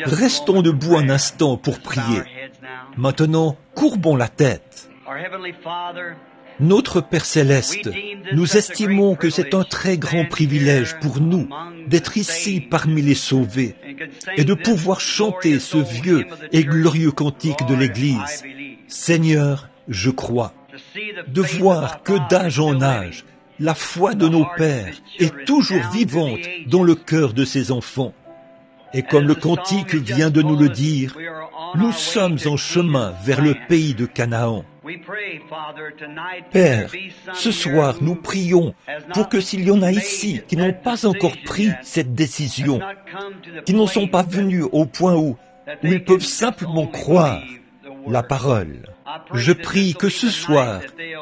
Restons debout un instant pour prier. Maintenant, courbons la tête. Notre Père Céleste, nous estimons que c'est un très grand privilège pour nous d'être ici parmi les sauvés et de pouvoir chanter ce vieux et glorieux cantique de l'Église. Seigneur, je crois. De voir que d'âge en âge, la foi de nos pères est toujours vivante dans le cœur de ses enfants. Et comme le cantique vient de nous le dire, nous sommes en chemin vers le pays de Canaan. Père, ce soir, nous prions pour que s'il y en a ici qui n'ont pas encore pris cette décision, qui n'en sont pas venus au point où ils peuvent simplement croire la parole, je prie que ce soir,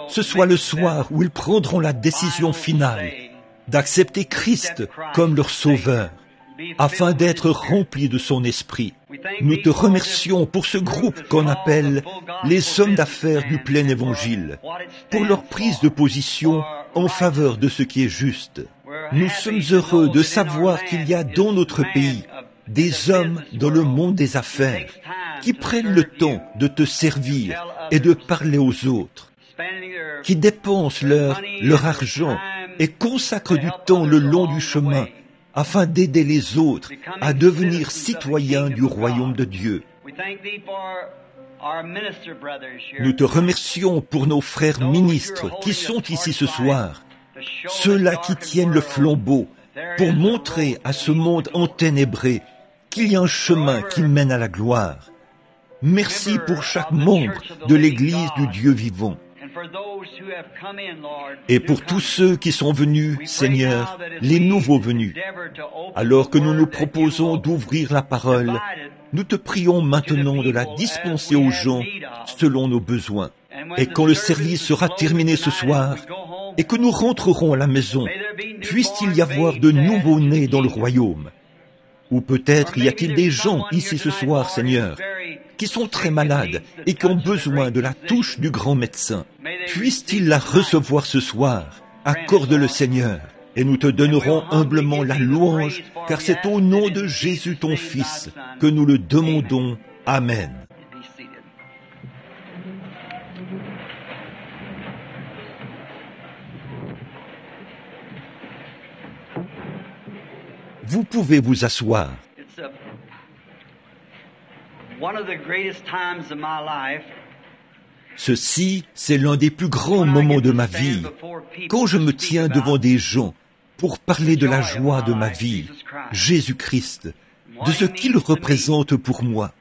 ce soit le soir où ils prendront la décision finale d'accepter Christ comme leur sauveur, afin d'être remplis de son esprit. Nous te remercions pour ce groupe qu'on appelle les hommes d'affaires du plein évangile, pour leur prise de position en faveur de ce qui est juste. Nous sommes heureux de savoir qu'il y a dans notre pays des hommes dans le monde des affaires qui prennent le temps de te servir et de parler aux autres, qui dépensent leur argent et consacrent du temps le long du chemin afin d'aider les autres à devenir citoyens du royaume de Dieu. Nous te remercions pour nos frères ministres qui sont ici ce soir, ceux-là qui tiennent le flambeau pour montrer à ce monde enténébré qu'il y a un chemin qui mène à la gloire. Merci pour chaque membre de l'Église du Dieu vivant. Et pour tous ceux qui sont venus, Seigneur, les nouveaux venus, alors que nous nous proposons d'ouvrir la parole, nous te prions maintenant de la dispenser aux gens selon nos besoins. Et quand le service sera terminé ce soir, et que nous rentrerons à la maison, puisse-t-il y avoir de nouveaux-nés dans le royaume. Ou peut-être y a-t-il des gens ici ce soir, Seigneur, qui sont très malades et qui ont besoin de la touche du grand médecin. Puisse-t-il la recevoir ce soir? Accorde-le, Seigneur, et nous te donnerons humblement la louange, car c'est au nom de Jésus ton Fils que nous le demandons. Amen. Vous pouvez vous asseoir. Ceci, c'est l'un des plus grands moments de ma vie, quand je me tiens devant des gens pour parler de la joie de ma vie, Jésus-Christ, de ce qu'il représente pour moi,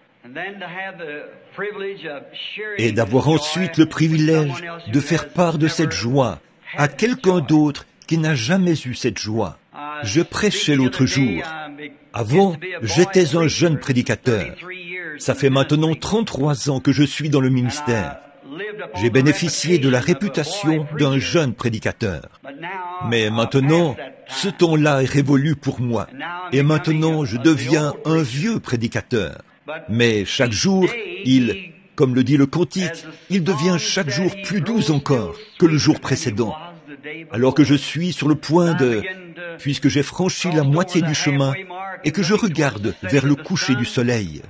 et d'avoir ensuite le privilège de faire part de cette joie à quelqu'un d'autre qui n'a jamais eu cette joie. Je prêchais l'autre jour. Avant, j'étais un jeune prédicateur. Ça fait maintenant 33 ans que je suis dans le ministère. J'ai bénéficié de la réputation d'un jeune prédicateur. Mais maintenant, ce temps-là est révolu pour moi. Et maintenant, je deviens un vieux prédicateur. Mais chaque jour, comme le dit le cantique, il devient chaque jour plus doux encore que le jour précédent. Alors que je suis sur le point puisque j'ai franchi la moitié du chemin et que je regarde vers le coucher du soleil,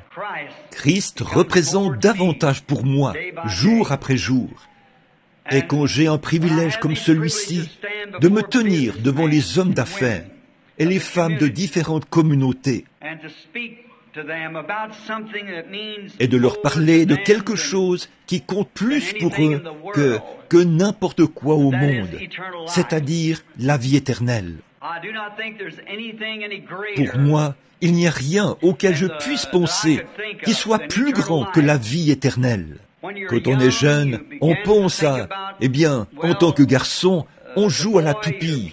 Christ représente davantage pour moi, jour après jour. Et quand j'ai un privilège comme celui-ci, de me tenir devant les hommes d'affaires et les femmes de différentes communautés, et de leur parler de quelque chose qui compte plus pour eux que n'importe quoi au monde, c'est-à-dire la vie éternelle. Pour moi, il n'y a rien auquel je puisse penser qui soit plus grand que la vie éternelle. Quand on est jeune, on pense en tant que garçon, on joue à la toupie.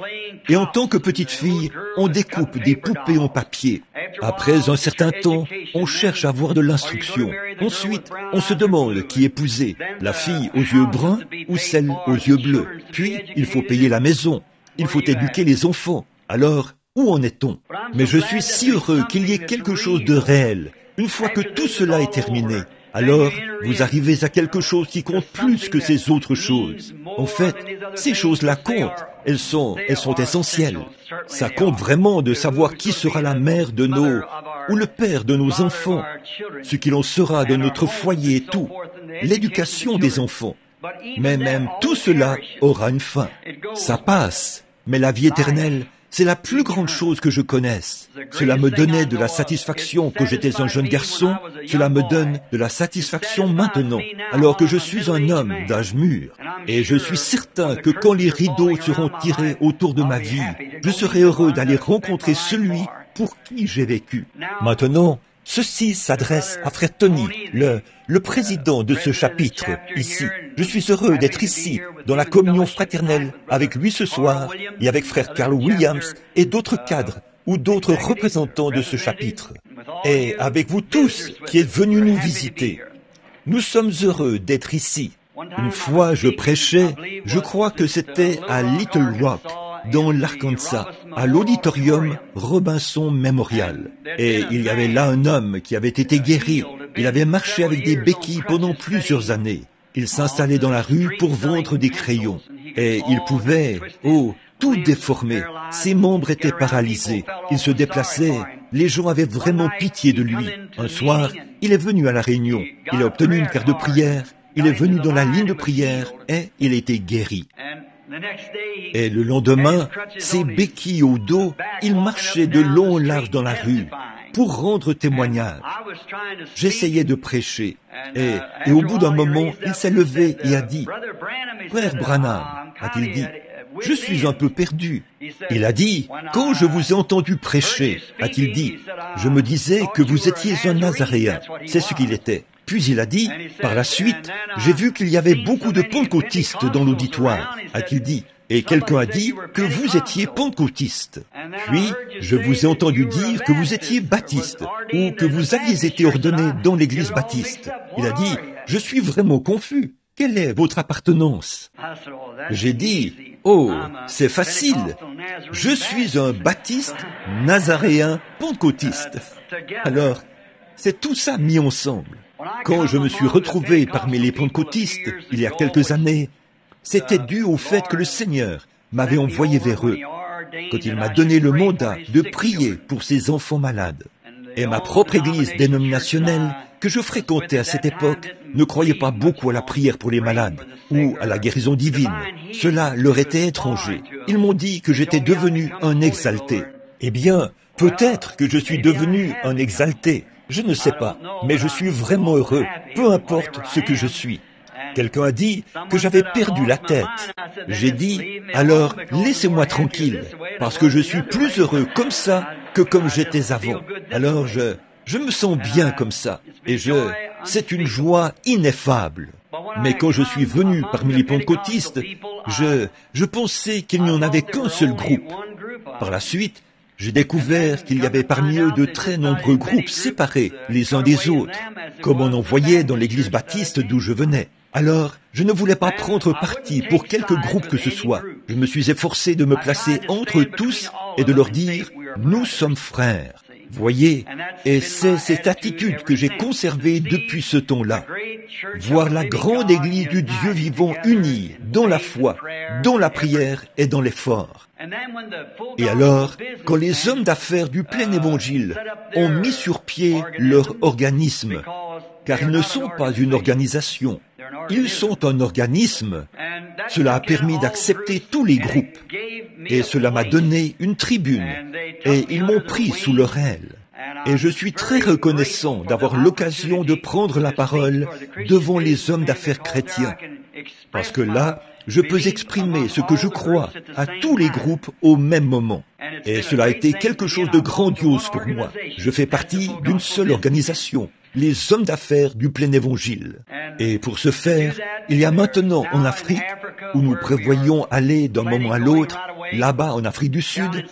Et en tant que petite fille, on découpe des poupées en papier. Après un certain temps, on cherche à avoir de l'instruction. Ensuite, on se demande qui épouser, la fille aux yeux bruns ou celle aux yeux bleus. Puis, il faut payer la maison. Il faut éduquer les enfants. Alors, où en est-on? Mais je suis si heureux qu'il y ait quelque chose de réel. Une fois que tout cela est terminé, alors vous arrivez à quelque chose qui compte plus que ces autres choses. En fait, ces choses-là comptent. Elles sont essentielles. Ça compte vraiment de savoir qui sera la mère de ou le père de nos enfants, ce qu'il en sera de notre foyer et tout, l'éducation des enfants. Mais même tout cela aura une fin. Ça passe, mais la vie éternelle, c'est la plus grande chose que je connaisse. Cela me donnait de la satisfaction quand j'étais un jeune garçon, cela me donne de la satisfaction maintenant, alors que je suis un homme d'âge mûr. Et je suis certain que quand les rideaux seront tirés autour de ma vie, je serai heureux d'aller rencontrer celui pour qui j'ai vécu. Maintenant, ceci s'adresse à frère Tony, le président de ce chapitre, ici. Je suis heureux d'être ici, dans la communion fraternelle, avec lui ce soir, et avec frère Carl Williams et d'autres cadres, ou d'autres représentants de ce chapitre. Et avec vous tous qui êtes venus nous visiter. Nous sommes heureux d'être ici. Une fois je prêchais, je crois que c'était à Little Rock, dans l'Arkansas, à l'auditorium Robinson Memorial. Et il y avait là un homme qui avait été guéri. Il avait marché avec des béquilles pendant plusieurs années. Il s'installait dans la rue pour vendre des crayons. Et il pouvait, tout déformer. Ses membres étaient paralysés. Il se déplaçait. Les gens avaient vraiment pitié de lui. Un soir, il est venu à la réunion. Il a obtenu une carte de prière. Il est venu dans la ligne de prière et il a été guéri. Et le lendemain, ses béquilles au dos, il marchait de long en large dans la rue pour rendre témoignage. J'essayais de prêcher et au bout d'un moment, il s'est levé et a dit, « Frère Branham, a-t-il dit, je suis un peu perdu. » Il a dit, « Quand je vous ai entendu prêcher, a-t-il dit, je me disais que vous étiez un Nazaréen. » C'est ce qu'il était. Puis il a dit, par la suite, j'ai vu qu'il y avait beaucoup de pentecôtistes dans l'auditoire, a-t-il dit, et quelqu'un a dit que vous étiez pentecôtiste. Puis, je vous ai entendu dire que vous étiez baptiste, ou que vous aviez été ordonné dans l'église baptiste. Il a dit, je suis vraiment confus. Quelle est votre appartenance? J'ai dit, c'est facile. Je suis un baptiste, nazaréen, pentecôtiste. Alors, c'est tout ça mis ensemble. Quand je me suis retrouvé parmi les pentecôtistes, il y a quelques années, c'était dû au fait que le Seigneur m'avait envoyé vers eux, quand il m'a donné le mandat de prier pour ces enfants malades. Et ma propre église dénominationnelle, que je fréquentais à cette époque, ne croyait pas beaucoup à la prière pour les malades, ou à la guérison divine. Cela leur était étranger. Ils m'ont dit que j'étais devenu un exalté. Eh bien, peut-être que je suis devenu un exalté. Je ne sais pas, mais je suis vraiment heureux, peu importe ce que je suis. Quelqu'un a dit que j'avais perdu la tête. J'ai dit, alors laissez-moi tranquille, parce que je suis plus heureux comme ça que comme j'étais avant. Alors je me sens bien comme ça, et c'est une joie ineffable. Mais quand je suis venu parmi les pentecôtistes, je pensais qu'il n'y en avait qu'un seul groupe. Par la suite, j'ai découvert qu'il y avait parmi eux de très nombreux groupes séparés les uns des autres, comme on en voyait dans l'église baptiste d'où je venais. Alors, je ne voulais pas prendre parti pour quelque groupe que ce soit. Je me suis efforcé de me placer entre eux tous et de leur dire « Nous sommes frères ». Voyez, et c'est cette attitude que j'ai conservée depuis ce temps-là. Voir la grande Église du Dieu vivant unie dans la foi, dans la prière et dans l'effort. Et alors, quand les hommes d'affaires du plein évangile ont mis sur pied leur organisme, car ils ne sont pas une organisation, ils sont un organisme, cela a permis d'accepter tous les groupes, et cela m'a donné une tribune, et ils m'ont pris sous leur aile. Et je suis très reconnaissant d'avoir l'occasion de prendre la parole devant les hommes d'affaires chrétiens, parce que là, je peux exprimer ce que je crois à tous les groupes au même moment. Et cela a été quelque chose de grandiose pour moi. Je fais partie d'une seule organisation, les hommes d'affaires du plein évangile. Et pour ce faire, il y a maintenant en Afrique, où nous prévoyons aller d'un moment à l'autre, là-bas en Afrique du Sud,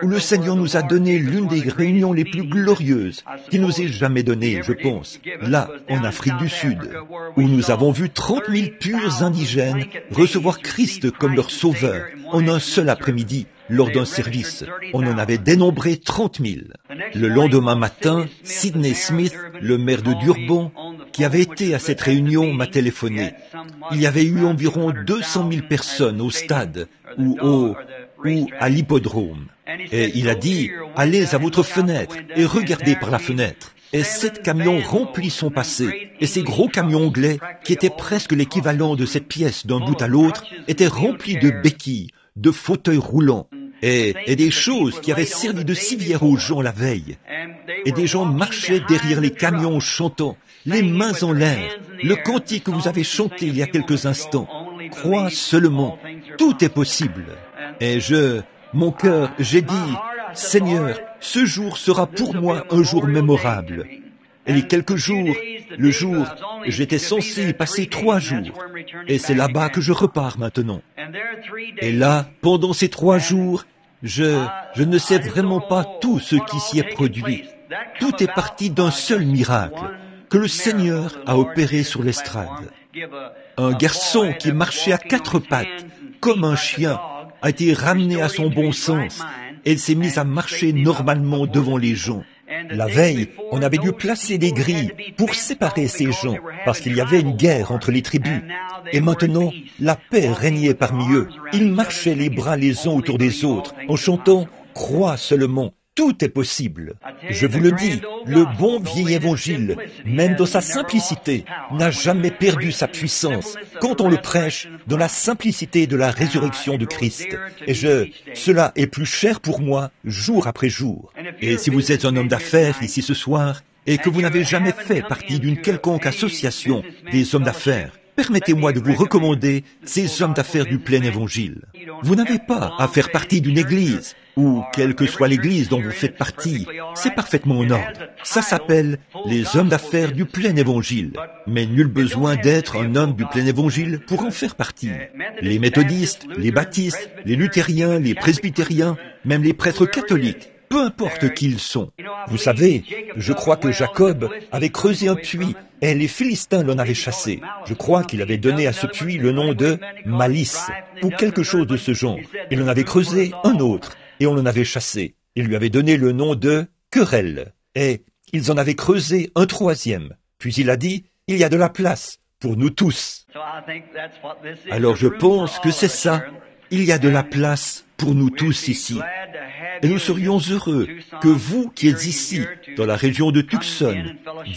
où le Seigneur nous a donné l'une des réunions les plus glorieuses qu'il nous ait jamais données, je pense, là en Afrique du Sud, où nous avons vu 30 000 purs indigènes recevoir Christ comme leur sauveur en un seul après-midi, lors d'un service. On en avait dénombré 30 000. Le lendemain matin, Sidney Smith, le maire de Durban, qui avait été à cette réunion, m'a téléphoné. Il y avait eu environ 200 000 personnes au stade ou ou à l'hippodrome. Et il a dit, allez à votre fenêtre et regardez par la fenêtre. Et 7 camions remplis sont passés, et ces gros camions anglais, qui étaient presque l'équivalent de cette pièce d'un bout à l'autre, étaient remplis de béquilles, de fauteuils roulants, et des choses qui avaient servi de civière aux gens la veille. Et des gens marchaient derrière les camions chantant, les mains en l'air, le cantique que vous avez chanté il y a quelques instants. Crois seulement, tout est possible. Et mon cœur, j'ai dit, Seigneur, ce jour sera pour moi un jour mémorable. Et les quelques jours, le jour, j'étais censé y passer 3 jours. Et c'est là-bas que je repars maintenant. Et là, pendant ces 3 jours, je ne sais vraiment pas tout ce qui s'y est produit. Tout est parti d'un seul miracle que le Seigneur a opéré sur l'estrade. Un garçon qui marchait à 4 pattes, comme un chien, a été ramené à son bon sens et il s'est mis à marcher normalement devant les gens. La veille, on avait dû placer des grilles pour séparer ces gens, parce qu'il y avait une guerre entre les tribus. Et maintenant, la paix régnait parmi eux. Ils marchaient les bras les uns autour des autres, en chantant « Crois seulement ». Tout est possible. Je vous le dis, le bon vieil évangile, même dans sa simplicité, n'a jamais perdu sa puissance quand on le prêche dans la simplicité de la résurrection de Christ. Et cela est plus cher pour moi jour après jour. Et si vous êtes un homme d'affaires ici ce soir, et que vous n'avez jamais fait partie d'une quelconque association des hommes d'affaires, permettez-moi de vous recommander ces hommes d'affaires du plein évangile. Vous n'avez pas à faire partie d'une église, ou quelle que soit l'église dont vous faites partie, c'est parfaitement en ordre. Ça s'appelle les hommes d'affaires du plein évangile. Mais nul besoin d'être un homme du plein évangile pour en faire partie. Les méthodistes, les baptistes, les luthériens, les presbytériens, même les prêtres catholiques, peu importe qui ils sont. Vous savez, je crois que Jacob avait creusé un puits et les Philistins l'en avaient chassé. Je crois qu'il avait donné à ce puits le nom de Malice, ou quelque chose de ce genre. Il en avait creusé un autre, et on l'en avait chassé. Il lui avait donné le nom de Querelle, et ils en avaient creusé un 3e. Puis il a dit, il y a de la place pour nous tous. Alors je pense que c'est ça, il y a de la place pour nous tous ici. Et nous serions heureux que vous qui êtes ici, dans la région de Tucson,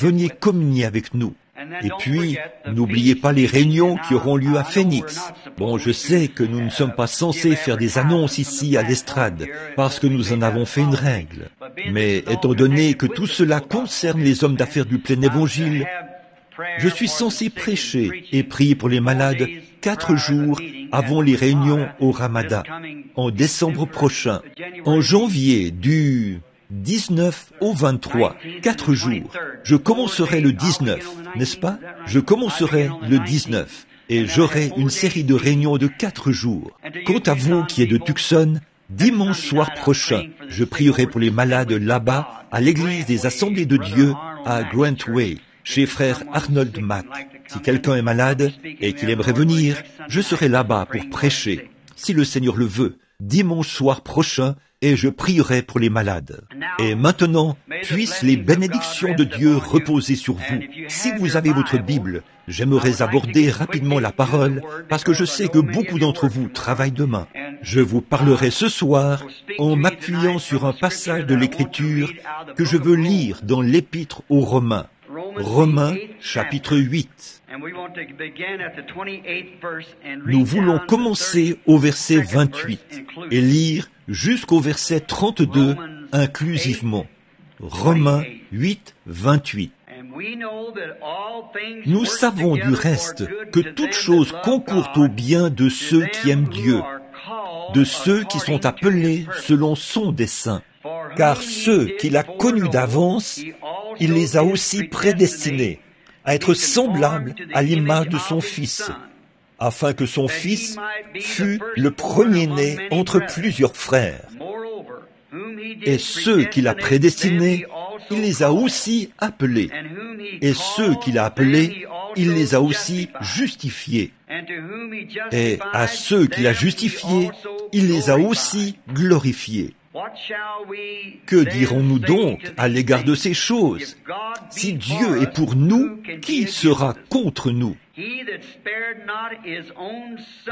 veniez communier avec nous. Et puis, n'oubliez pas les réunions qui auront lieu à Phoenix. Bon, je sais que nous ne sommes pas censés faire des annonces ici à l'estrade, parce que nous en avons fait une règle. Mais étant donné que tout cela concerne les hommes d'affaires du plein évangile, je suis censé prêcher et prier pour les malades 4 jours avant les réunions au Ramadan, en décembre prochain. En janvier, du 19 au 23, 4 jours. Je commencerai le 19, n'est-ce pas? Je commencerai le 19 et j'aurai une série de réunions de 4 jours. Quant à vous qui êtes de Tucson, dimanche soir prochain, je prierai pour les malades là-bas à l'église des Assemblées de Dieu à Grant Way, chez frère Arnold Mack. Si quelqu'un est malade et qu'il aimerait venir, je serai là-bas pour prêcher, si le Seigneur le veut, dimanche soir prochain, et je prierai pour les malades. Et maintenant, puissent les bénédictions de Dieu reposer sur vous. Si vous avez votre Bible, j'aimerais aborder rapidement la parole, parce que je sais que beaucoup d'entre vous travaillent demain. Je vous parlerai ce soir en m'appuyant sur un passage de l'Écriture que je veux lire dans l'Épître aux Romains. Romains, chapitre 8. Nous voulons commencer au verset 28 et lire jusqu'au verset 32 inclusivement. Romains 8, 28. Nous savons du reste que toutes choses concourent au bien de ceux qui aiment Dieu, de ceux qui sont appelés selon son dessein. Car ceux qu'il a connus d'avance, il les a aussi prédestinés à être semblables à l'image de son Fils, afin que son Fils fût le premier-né entre plusieurs frères. Et ceux qu'il a prédestinés, il les a aussi appelés. Et ceux qu'il a appelés, il les a aussi justifiés. Et à ceux qu'il a justifiés, il les a aussi glorifiés. Que dirons-nous donc à l'égard de ces choses? Si Dieu est pour nous, qui sera contre nous?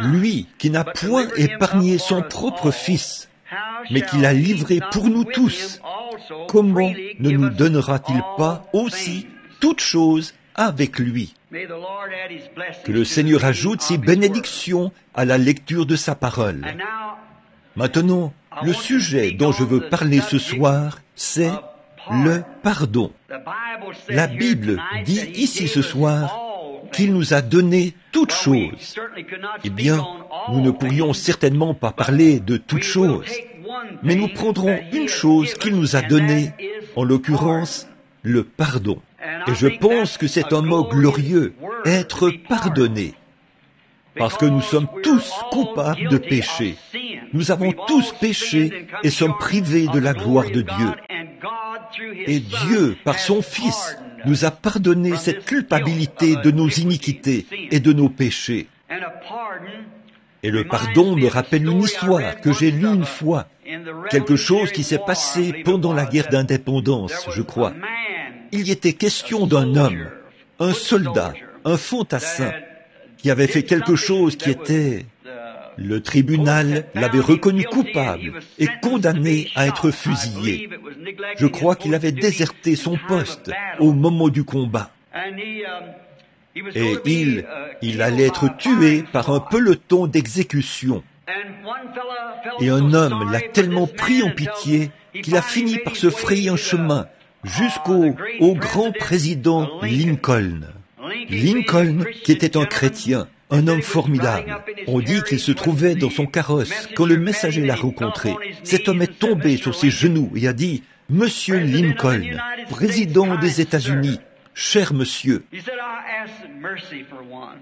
Lui qui n'a point épargné son propre Fils, mais qui l'a livré pour nous tous, comment ne nous donnera-t-il pas aussi toutes choses avec lui? Que le Seigneur ajoute ses bénédictions à la lecture de sa parole. Maintenant, le sujet dont je veux parler ce soir, c'est le pardon. La Bible dit ici ce soir qu'il nous a donné toutes choses. Eh bien, nous ne pourrions certainement pas parler de toutes choses, mais nous prendrons une chose qu'il nous a donnée, en l'occurrence, le pardon. Et je pense que c'est un mot glorieux, être pardonné. Parce que nous sommes tous coupables de péché. Nous avons tous péché et sommes privés de la gloire de Dieu. Et Dieu, par son Fils, nous a pardonné cette culpabilité de nos iniquités et de nos péchés. Et le pardon me rappelle une histoire que j'ai lue une fois, quelque chose qui s'est passé pendant la guerre d'indépendance, je crois. Il y était question d'un homme, un soldat, un fantassin, qui avait fait quelque chose qui était... Le tribunal l'avait reconnu coupable et condamné à être fusillé. Je crois qu'il avait déserté son poste au moment du combat. Et il allait être tué par un peloton d'exécution. Et un homme l'a tellement pris en pitié qu'il a fini par se frayer un chemin jusqu'au grand président Lincoln. Lincoln, qui était un chrétien, un homme formidable. On dit qu'il se trouvait dans son carrosse quand le messager l'a rencontré. Cet homme est tombé sur ses genoux et a dit « Monsieur Lincoln, président des États-Unis, cher monsieur,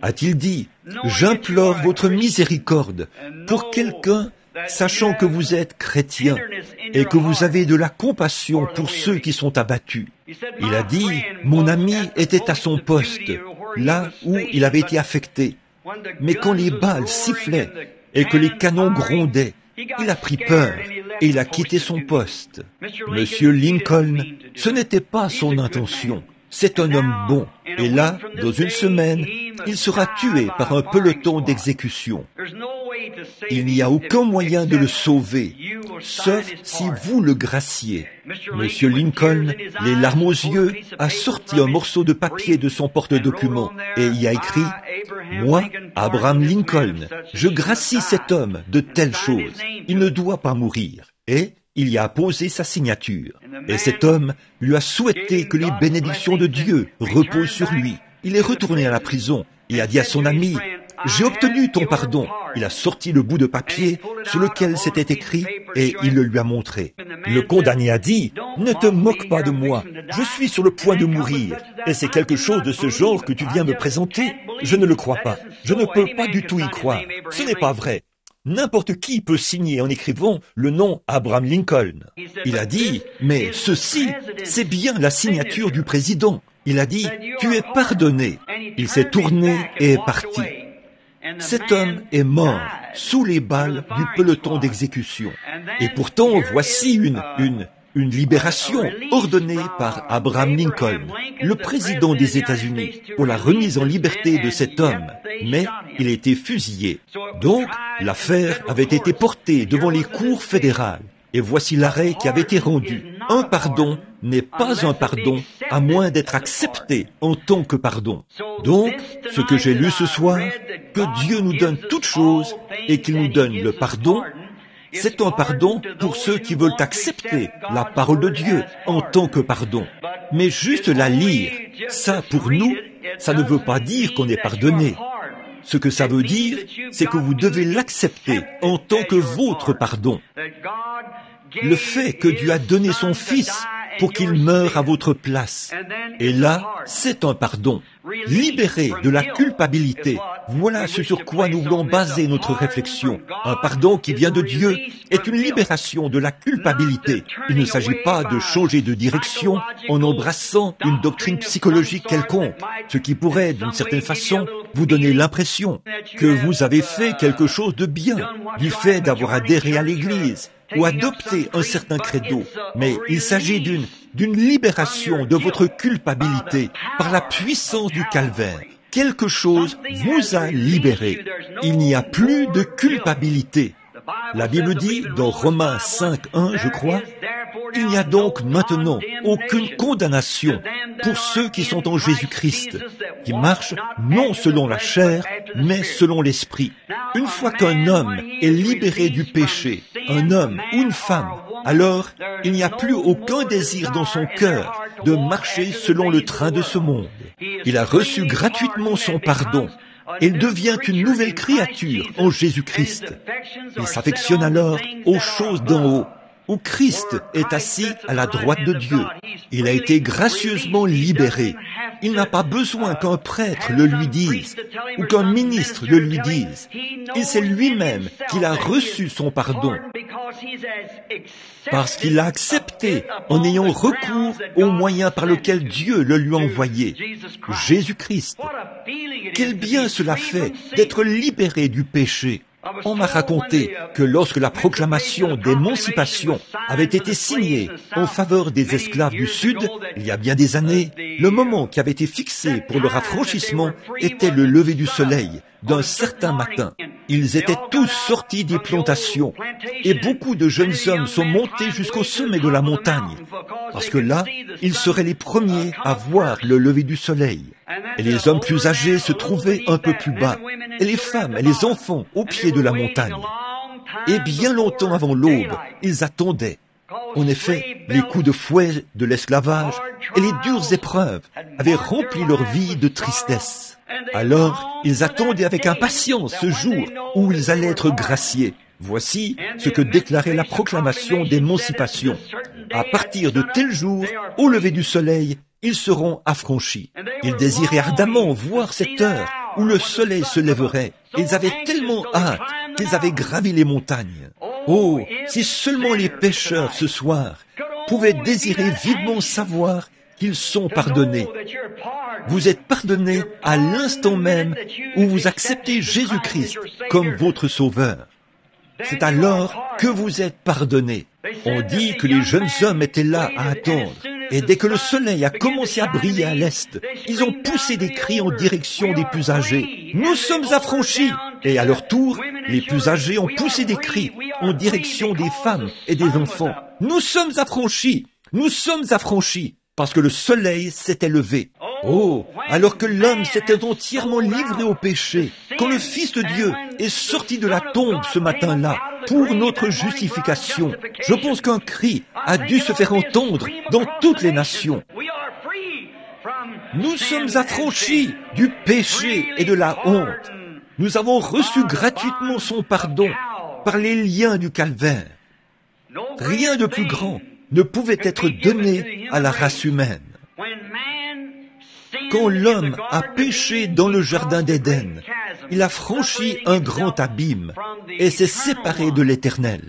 a-t-il dit, j'implore votre miséricorde pour quelqu'un, sachant que vous êtes chrétien et que vous avez de la compassion pour ceux qui sont abattus. » Il a dit « Mon ami était à son poste, là où il avait été affecté. Mais quand les balles sifflaient et que les canons grondaient, il a pris peur et il a quitté son poste. Monsieur Lincoln, ce n'était pas son intention. C'est un homme bon. Et là, dans une semaine, il sera tué par un peloton d'exécution. Il n'y a aucun moyen de le sauver, sauf si vous le graciez. Monsieur Lincoln, les larmes aux yeux, a sorti un morceau de papier de son porte-document et y a écrit « Moi, Abraham Lincoln, je gracie cet homme de telles choses. Il ne doit pas mourir. » Et il y a posé sa signature. Et cet homme lui a souhaité que les bénédictions de Dieu reposent sur lui. Il est retourné à la prison et a dit à son ami « J'ai obtenu ton pardon. » Il a sorti le bout de papier sur lequel c'était écrit et il le lui a montré. Le condamné a dit « Ne te moque pas de moi. Je suis sur le point de mourir. Et c'est quelque chose de ce genre que tu viens me présenter? Je ne le crois pas. Je ne peux pas du tout y croire. Ce n'est pas vrai. N'importe qui peut signer en écrivant le nom Abraham Lincoln. » Il a dit « Mais ceci, c'est bien la signature du président. » Il a dit « Tu es pardonné. » Il s'est tourné et est parti. Cet homme est mort sous les balles du peloton d'exécution. Et pourtant, voici une libération ordonnée par Abraham Lincoln, le président des États-Unis, pour la remise en liberté de cet homme. Mais il a été fusillé. Donc, l'affaire avait été portée devant les cours fédérales. Et voici l'arrêt qui avait été rendu. Un pardon n'est pas un pardon à moins d'être accepté en tant que pardon. Donc, ce que j'ai lu ce soir, que Dieu nous donne toutes choses et qu'il nous donne le pardon, c'est un pardon pour ceux qui veulent accepter la parole de Dieu en tant que pardon. Mais juste la lire, ça pour nous, ça ne veut pas dire qu'on est pardonné. Ce que ça veut dire, c'est que vous devez l'accepter en tant que votre pardon. Le fait que Dieu a donné son Fils pour qu'il meure à votre place. Et là, c'est un pardon. Libéré de la culpabilité. Voilà ce sur quoi nous voulons baser notre réflexion. Un pardon qui vient de Dieu est une libération de la culpabilité. Il ne s'agit pas de changer de direction en embrassant une doctrine psychologique quelconque, ce qui pourrait, d'une certaine façon, vous donner l'impression que vous avez fait quelque chose de bien, du fait d'avoir adhéré à l'Église, ou adopter un certain credo, mais il s'agit d'une libération de votre culpabilité par la puissance du calvaire. Quelque chose vous a libéré. Il n'y a plus de culpabilité. La Bible dit, dans Romains 5:1, je crois, « Il n'y a donc maintenant aucune condamnation pour ceux qui sont en Jésus-Christ, qui marchent non selon la chair, mais selon l'Esprit. » Une fois qu'un homme est libéré du péché, un homme ou une femme, alors il n'y a plus aucun désir dans son cœur de marcher selon le train de ce monde. Il a reçu gratuitement son pardon. Il devient une nouvelle créature en Jésus-Christ. Il s'affectionne alors aux choses d'en haut, où Christ est assis à la droite de Dieu. Il a été gracieusement libéré. Il n'a pas besoin qu'un prêtre le lui dise ou qu'un ministre le lui dise. Il sait lui-même qu'il a reçu son pardon parce qu'il l'a accepté en ayant recours au moyen par lequel Dieu le lui a envoyé, Jésus-Christ. Quel bien cela fait d'être libéré du péché. On m'a raconté que lorsque la proclamation d'émancipation avait été signée en faveur des esclaves du Sud, il y a bien des années, le moment qui avait été fixé pour leur affranchissement était le lever du soleil d'un certain matin. Ils étaient tous sortis des plantations et beaucoup de jeunes hommes sont montés jusqu'au sommet de la montagne parce que là, ils seraient les premiers à voir le lever du soleil. Et les hommes plus âgés se trouvaient un peu plus bas, et les femmes et les enfants au pied de la montagne. Et bien longtemps avant l'aube, ils attendaient. En effet, les coups de fouet de l'esclavage et les dures épreuves avaient rempli leur vie de tristesse. Alors, ils attendaient avec impatience ce jour où ils allaient être graciés. Voici ce que déclarait la proclamation d'émancipation. À partir de tel jour, au lever du soleil, ils seront affranchis. Ils désiraient ardemment voir cette heure où le soleil se lèverait. Ils avaient tellement hâte qu'ils avaient gravi les montagnes. Oh, si seulement les pécheurs ce soir pouvaient désirer vivement savoir qu'ils sont pardonnés. Vous êtes pardonnés à l'instant même où vous acceptez Jésus-Christ comme votre Sauveur. C'est alors que vous êtes pardonnés. On dit que les jeunes hommes étaient là à attendre. Et dès que le soleil a commencé à briller à l'est, ils ont poussé des cris en direction des plus âgés. « Nous sommes affranchis !» Et à leur tour, les plus âgés ont poussé des cris en direction des femmes et des enfants. « Nous sommes affranchis ! Nous sommes affranchis !» Parce que le soleil s'était levé. Oh, alors que l'homme s'était entièrement livré au péché, quand le Fils de Dieu est sorti de la tombe ce matin-là pour notre justification, je pense qu'un cri a dû se faire entendre dans toutes les nations. Nous sommes affranchis du péché et de la honte. Nous avons reçu gratuitement son pardon par les liens du calvaire. Rien de plus grand ne pouvait être donné à la race humaine. Quand l'homme a péché dans le jardin d'Éden, il a franchi un grand abîme et s'est séparé de l'Éternel.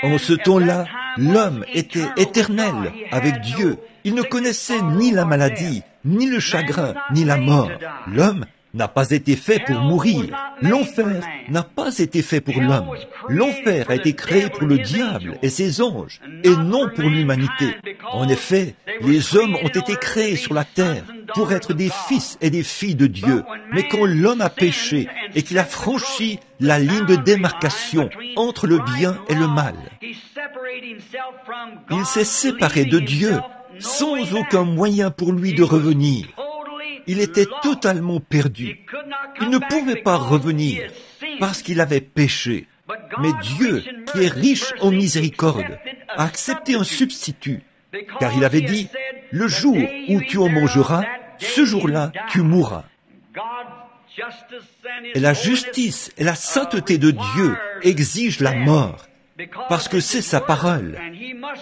En ce temps-là, l'homme était éternel avec Dieu. Il ne connaissait ni la maladie, ni le chagrin, ni la mort. L'homme n'a pas été fait pour mourir. L'enfer n'a pas été fait pour l'homme. L'enfer a été créé pour le diable et ses anges, et non pour l'humanité. En effet, les hommes ont été créés sur la terre pour être des fils et des filles de Dieu. Mais quand l'homme a péché et qu'il a franchi la ligne de démarcation entre le bien et le mal, il s'est séparé de Dieu sans aucun moyen pour lui de revenir. Il était totalement perdu. Il ne pouvait pas revenir parce qu'il avait péché. Mais Dieu, qui est riche en miséricorde, a accepté un substitut, car il avait dit, « Le jour où tu en mangeras, ce jour-là, tu mourras. » Et la justice et la sainteté de Dieu exigent la mort, parce que c'est sa parole.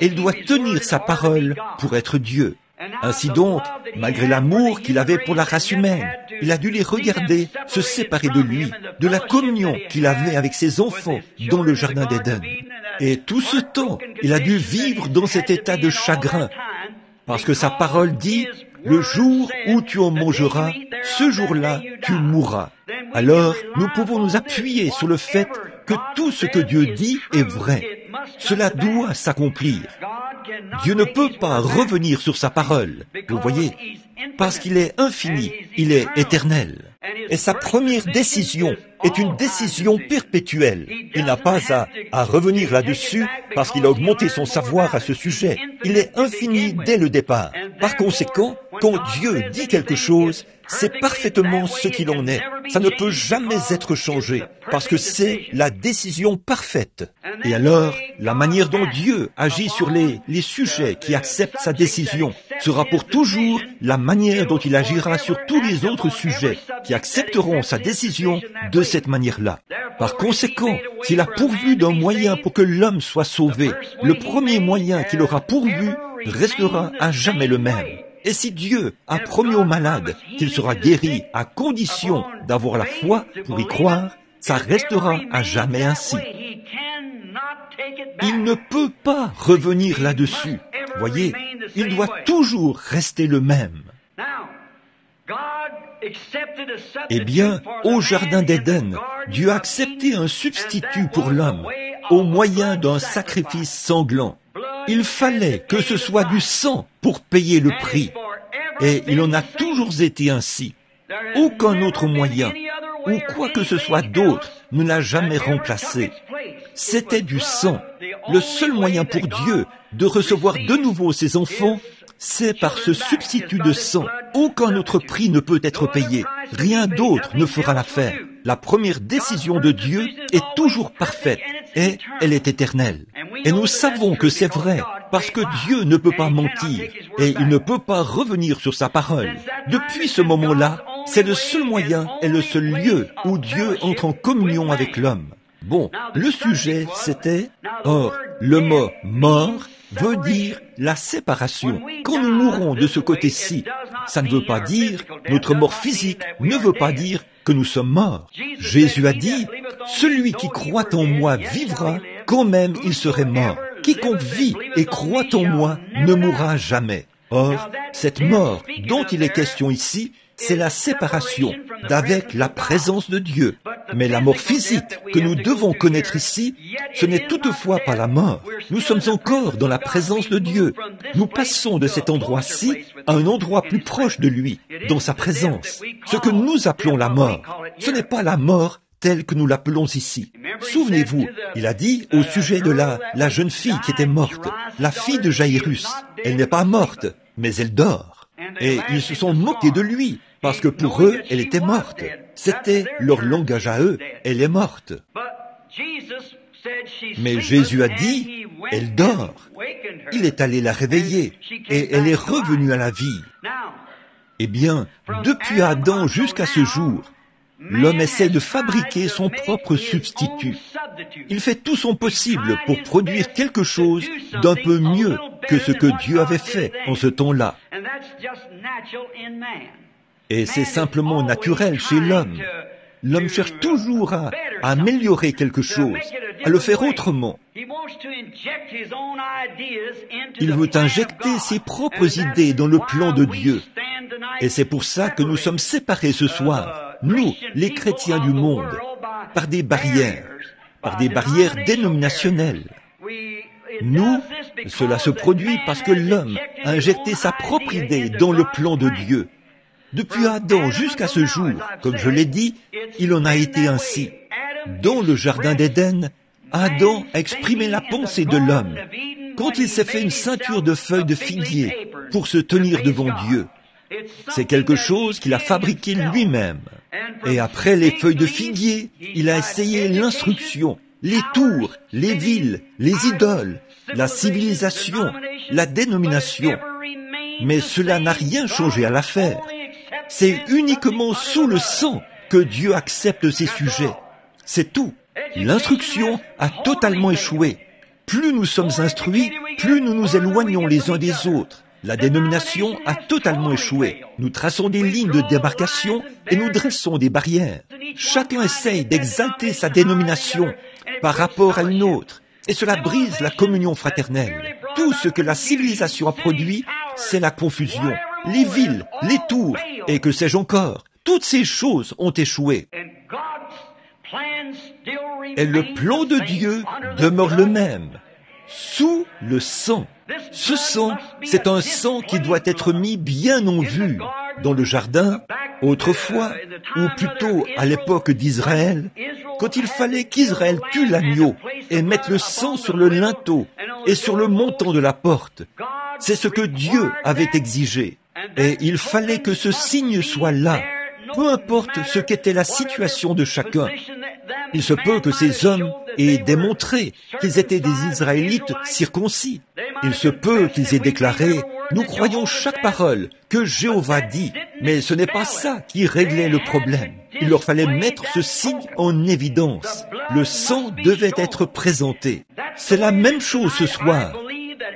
Il doit tenir sa parole pour être Dieu. Ainsi donc, malgré l'amour qu'il avait pour la race humaine, il a dû les regarder se séparer de lui, de la communion qu'il avait avec ses enfants dans le jardin d'Éden. Et tout ce temps, il a dû vivre dans cet état de chagrin, parce que sa parole dit, « Le jour où tu en mangeras, ce jour-là, tu mourras. » Alors, nous pouvons nous appuyer sur le fait que tout ce que Dieu dit est vrai. Cela doit s'accomplir. Dieu ne peut pas revenir sur sa parole, vous voyez, parce qu'il est infini, il est éternel. Et sa première décision est une décision perpétuelle. Il n'a pas à revenir là-dessus parce qu'il a augmenté son savoir à ce sujet. Il est infini dès le départ. Par conséquent, quand Dieu dit quelque chose, c'est parfaitement ce qu'il en est. Ça ne peut jamais être changé, parce que c'est la décision parfaite. Et alors, la manière dont Dieu agit sur les sujets qui acceptent sa décision sera pour toujours la manière dont il agira sur tous les autres sujets qui accepteront sa décision de cette manière-là. Par conséquent, s'il a pourvu d'un moyen pour que l'homme soit sauvé, le premier moyen qu'il aura pourvu restera à jamais le même. Et si Dieu a promis aux malades qu'il sera guéri à condition d'avoir la foi pour y croire, ça restera à jamais ainsi. Il ne peut pas revenir là-dessus. Voyez, il doit toujours rester le même. Eh bien, au Jardin d'Éden, Dieu a accepté un substitut pour l'homme au moyen d'un sacrifice sanglant. Il fallait que ce soit du sang pour payer le prix. Et il en a toujours été ainsi. Aucun autre moyen, ou quoi que ce soit d'autre, ne l'a jamais remplacé. C'était du sang. Le seul moyen pour Dieu de recevoir de nouveau ses enfants, c'est par ce substitut de sang. Aucun autre prix ne peut être payé. Rien d'autre ne fera l'affaire. La première décision de Dieu est toujours parfaite et elle est éternelle. Et nous savons que c'est vrai, parce que Dieu ne peut pas mentir et il ne peut pas revenir sur sa parole. Depuis ce moment-là, c'est le seul moyen et le seul lieu où Dieu entre en communion avec l'homme. Bon, le sujet c'était, or, le mot « mort » veut dire la séparation. Quand nous mourons de ce côté-ci, ça ne veut pas dire, notre mort physique ne veut pas dire que nous sommes morts. Jésus a dit, celui qui croit en moi vivra, quand même il serait mort. Quiconque vit et croit en moi ne mourra jamais. Or, cette mort dont il est question ici, c'est la séparation d'avec la présence de Dieu. Mais la mort physique que nous devons connaître ici, ce n'est toutefois pas la mort. Nous sommes encore dans la présence de Dieu. Nous passons de cet endroit-ci à un endroit plus proche de lui, dans sa présence. Ce que nous appelons la mort, ce n'est pas la mort telle que nous l'appelons ici. Souvenez-vous, il a dit au sujet de la jeune fille qui était morte, la fille de Jairus. Elle n'est pas morte, mais elle dort. Et ils se sont moqués de lui, parce que pour eux, elle était morte. C'était leur langage à eux, elle est morte. Mais Jésus a dit, elle dort. Il est allé la réveiller, et elle est revenue à la vie. Eh bien, depuis Adam jusqu'à ce jour, l'homme essaie de fabriquer son propre substitut. Il fait tout son possible pour produire quelque chose d'un peu mieux que ce que Dieu avait fait en ce temps-là. Et c'est simplement naturel chez l'homme. L'homme cherche toujours à améliorer quelque chose, à le faire autrement. Il veut injecter ses propres idées dans le plan de Dieu. Et c'est pour ça que nous sommes séparés ce soir, nous, les chrétiens du monde, par des barrières dénominationnelles. Nous, cela se produit parce que l'homme a injecté sa propre idée dans le plan de Dieu. Depuis Adam jusqu'à ce jour, comme je l'ai dit, il en a été ainsi. Dans le Jardin d'Éden, Adam a exprimé la pensée de l'homme quand il s'est fait une ceinture de feuilles de figuier pour se tenir devant Dieu. C'est quelque chose qu'il a fabriqué lui-même. Et après les feuilles de figuier, il a essayé l'instruction, les tours, les villes, les idoles, la civilisation, la dénomination. Mais cela n'a rien changé à l'affaire. C'est uniquement sous le sang que Dieu accepte ces sujets. C'est tout. L'instruction a totalement échoué. Plus nous sommes instruits, plus nous nous éloignons les uns des autres. La dénomination a totalement échoué. Nous traçons des lignes de démarcation et nous dressons des barrières. Chacun essaye d'exalter sa dénomination par rapport à une autre. Et cela brise la communion fraternelle. Tout ce que la civilisation a produit, c'est la confusion. Les villes, les tours, et que sais-je encore, toutes ces choses ont échoué. Et le plan de Dieu demeure le même, sous le sang. Ce sang, c'est un sang qui doit être mis bien en vue dans le jardin, autrefois, ou plutôt à l'époque d'Israël, quand il fallait qu'Israël tue l'agneau et mette le sang sur le linteau et sur le montant de la porte. C'est ce que Dieu avait exigé. Et il fallait que ce signe soit là, peu importe ce qu'était la situation de chacun. Il se peut que ces hommes aient démontré qu'ils étaient des Israélites circoncis. Il se peut qu'ils aient déclaré « Nous croyons chaque parole que Jéhovah dit », mais ce n'est pas ça qui réglait le problème. Il leur fallait mettre ce signe en évidence. Le sang devait être présenté. C'est la même chose ce soir.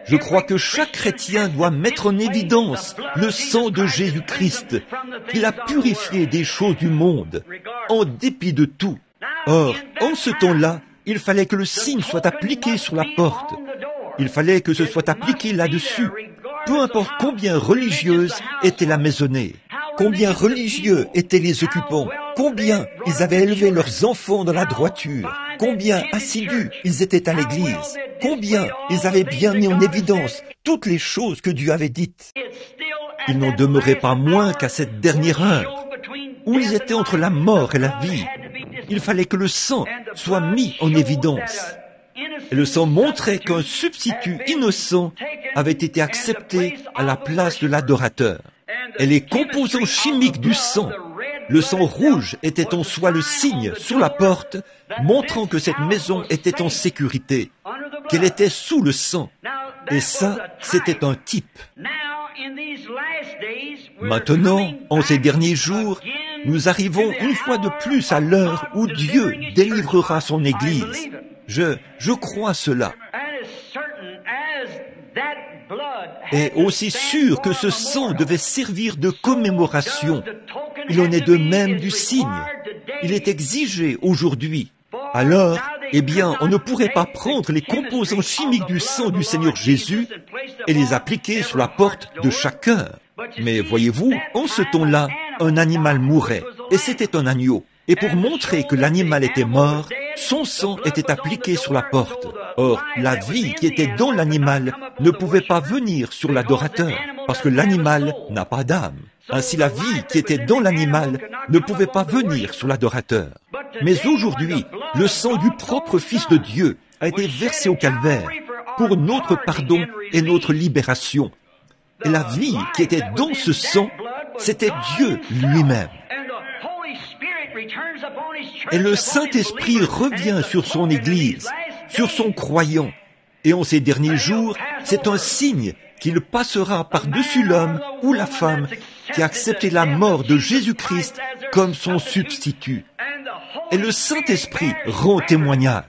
Je crois que chaque chrétien doit mettre en évidence le sang de Jésus-Christ, qu'il a purifié des choses du monde, en dépit de tout. Or, en ce temps-là, il fallait que le signe soit appliqué sur la porte. Il fallait que ce soit appliqué là-dessus. Peu importe combien religieuse était la maisonnée, combien religieux étaient les occupants, combien ils avaient élevé leurs enfants dans la droiture, combien assidus ils étaient à l'église, combien ils avaient bien mis en évidence toutes les choses que Dieu avait dites. Il n'en demeurait pas moins qu'à cette dernière heure, où ils étaient entre la mort et la vie. Il fallait que le sang soit mis en évidence. Et le sang montrait qu'un substitut innocent avait été accepté à la place de l'adorateur. Et les composants chimiques du sang, le sang rouge était en soi le signe sur la porte, montrant que cette maison était en sécurité, qu'elle était sous le sang. Et ça, c'était un type. Maintenant, en ces derniers jours, nous arrivons une fois de plus à l'heure où Dieu délivrera son Église. Je crois cela. Et aussi sûr que ce sang devait servir de commémoration, il en est de même du signe. Il est exigé aujourd'hui. Alors, eh bien, on ne pourrait pas prendre les composants chimiques du sang du Seigneur Jésus et les appliquer sur la porte de chacun. Mais voyez-vous, en ce temps-là, un animal mourait, et c'était un agneau. Et pour montrer que l'animal était mort, son sang était appliqué sur la porte. Or, la vie qui était dans l'animal ne pouvait pas venir sur l'adorateur, parce que l'animal n'a pas d'âme. Ainsi, la vie qui était dans l'animal ne pouvait pas venir sur l'adorateur. Mais aujourd'hui, le sang du propre Fils de Dieu a été versé au calvaire pour notre pardon et notre libération. Et la vie qui était dans ce sang, c'était Dieu lui-même. Et le Saint-Esprit revient sur son Église, sur son croyant. Et en ces derniers jours, c'est un signe qu'il passera par-dessus l'homme ou la femme qui a accepté la mort de Jésus-Christ comme son substitut. Et le Saint-Esprit rend témoignage.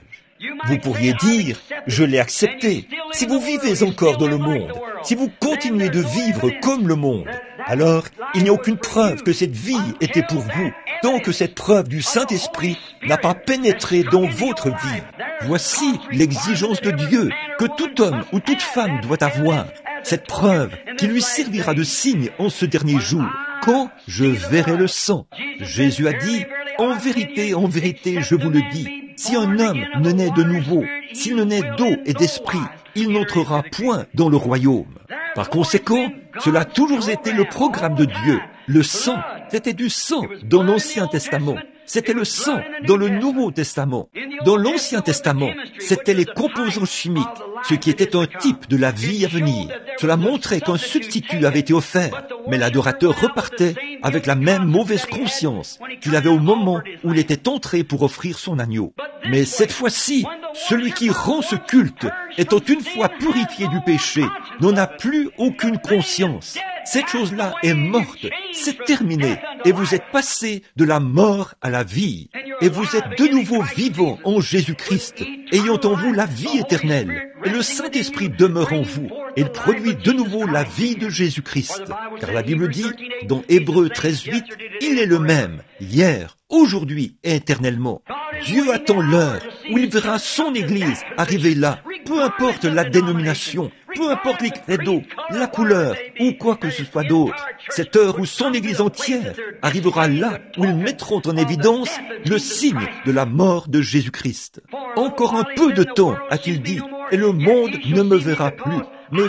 Vous pourriez dire, je l'ai accepté. Si vous vivez encore dans le monde, si vous continuez de vivre comme le monde, alors il n'y a aucune preuve que cette vie était pour vous, tant que cette preuve du Saint-Esprit n'a pas pénétré dans votre vie. Voici l'exigence de Dieu que tout homme ou toute femme doit avoir, cette preuve qui lui servira de signe en ce dernier jour, quand je verrai le sang. Jésus a dit, en vérité, je vous le dis, si un homme ne naît de nouveau, s'il ne naît d'eau et d'esprit, il n'entrera point dans le royaume. Par conséquent, cela a toujours été le programme de Dieu. Le sang, c'était du sang dans l'Ancien Testament. C'était le sang dans le Nouveau Testament. Dans l'Ancien Testament, c'était les composants chimiques, ce qui était un type de la vie à venir. Cela montrait qu'un substitut avait été offert, mais l'adorateur repartait avec la même mauvaise conscience qu'il avait au moment où il était entré pour offrir son agneau. Mais cette fois-ci, celui qui rend ce culte, étant une fois purifié du péché, n'en a plus aucune conscience. Cette chose-là est morte, c'est terminé, et vous êtes passé de la mort à la vie. Et vous êtes de nouveau vivant en Jésus-Christ, ayant en vous la vie éternelle. Et le Saint-Esprit demeure en vous, et il produit de nouveau la vie de Jésus-Christ. Car la Bible dit, dans Hébreux 13:8, il est le même, hier, aujourd'hui et éternellement. Dieu attend l'heure où il verra son Église arriver là, peu importe la dénomination, peu importe les credos, la couleur ou quoi que ce soit d'autre. Cette heure où son Église entière arrivera là où ils mettront en évidence le signe de la mort de Jésus-Christ. Encore un peu de temps, a-t-il dit, et le monde ne me verra plus. Mais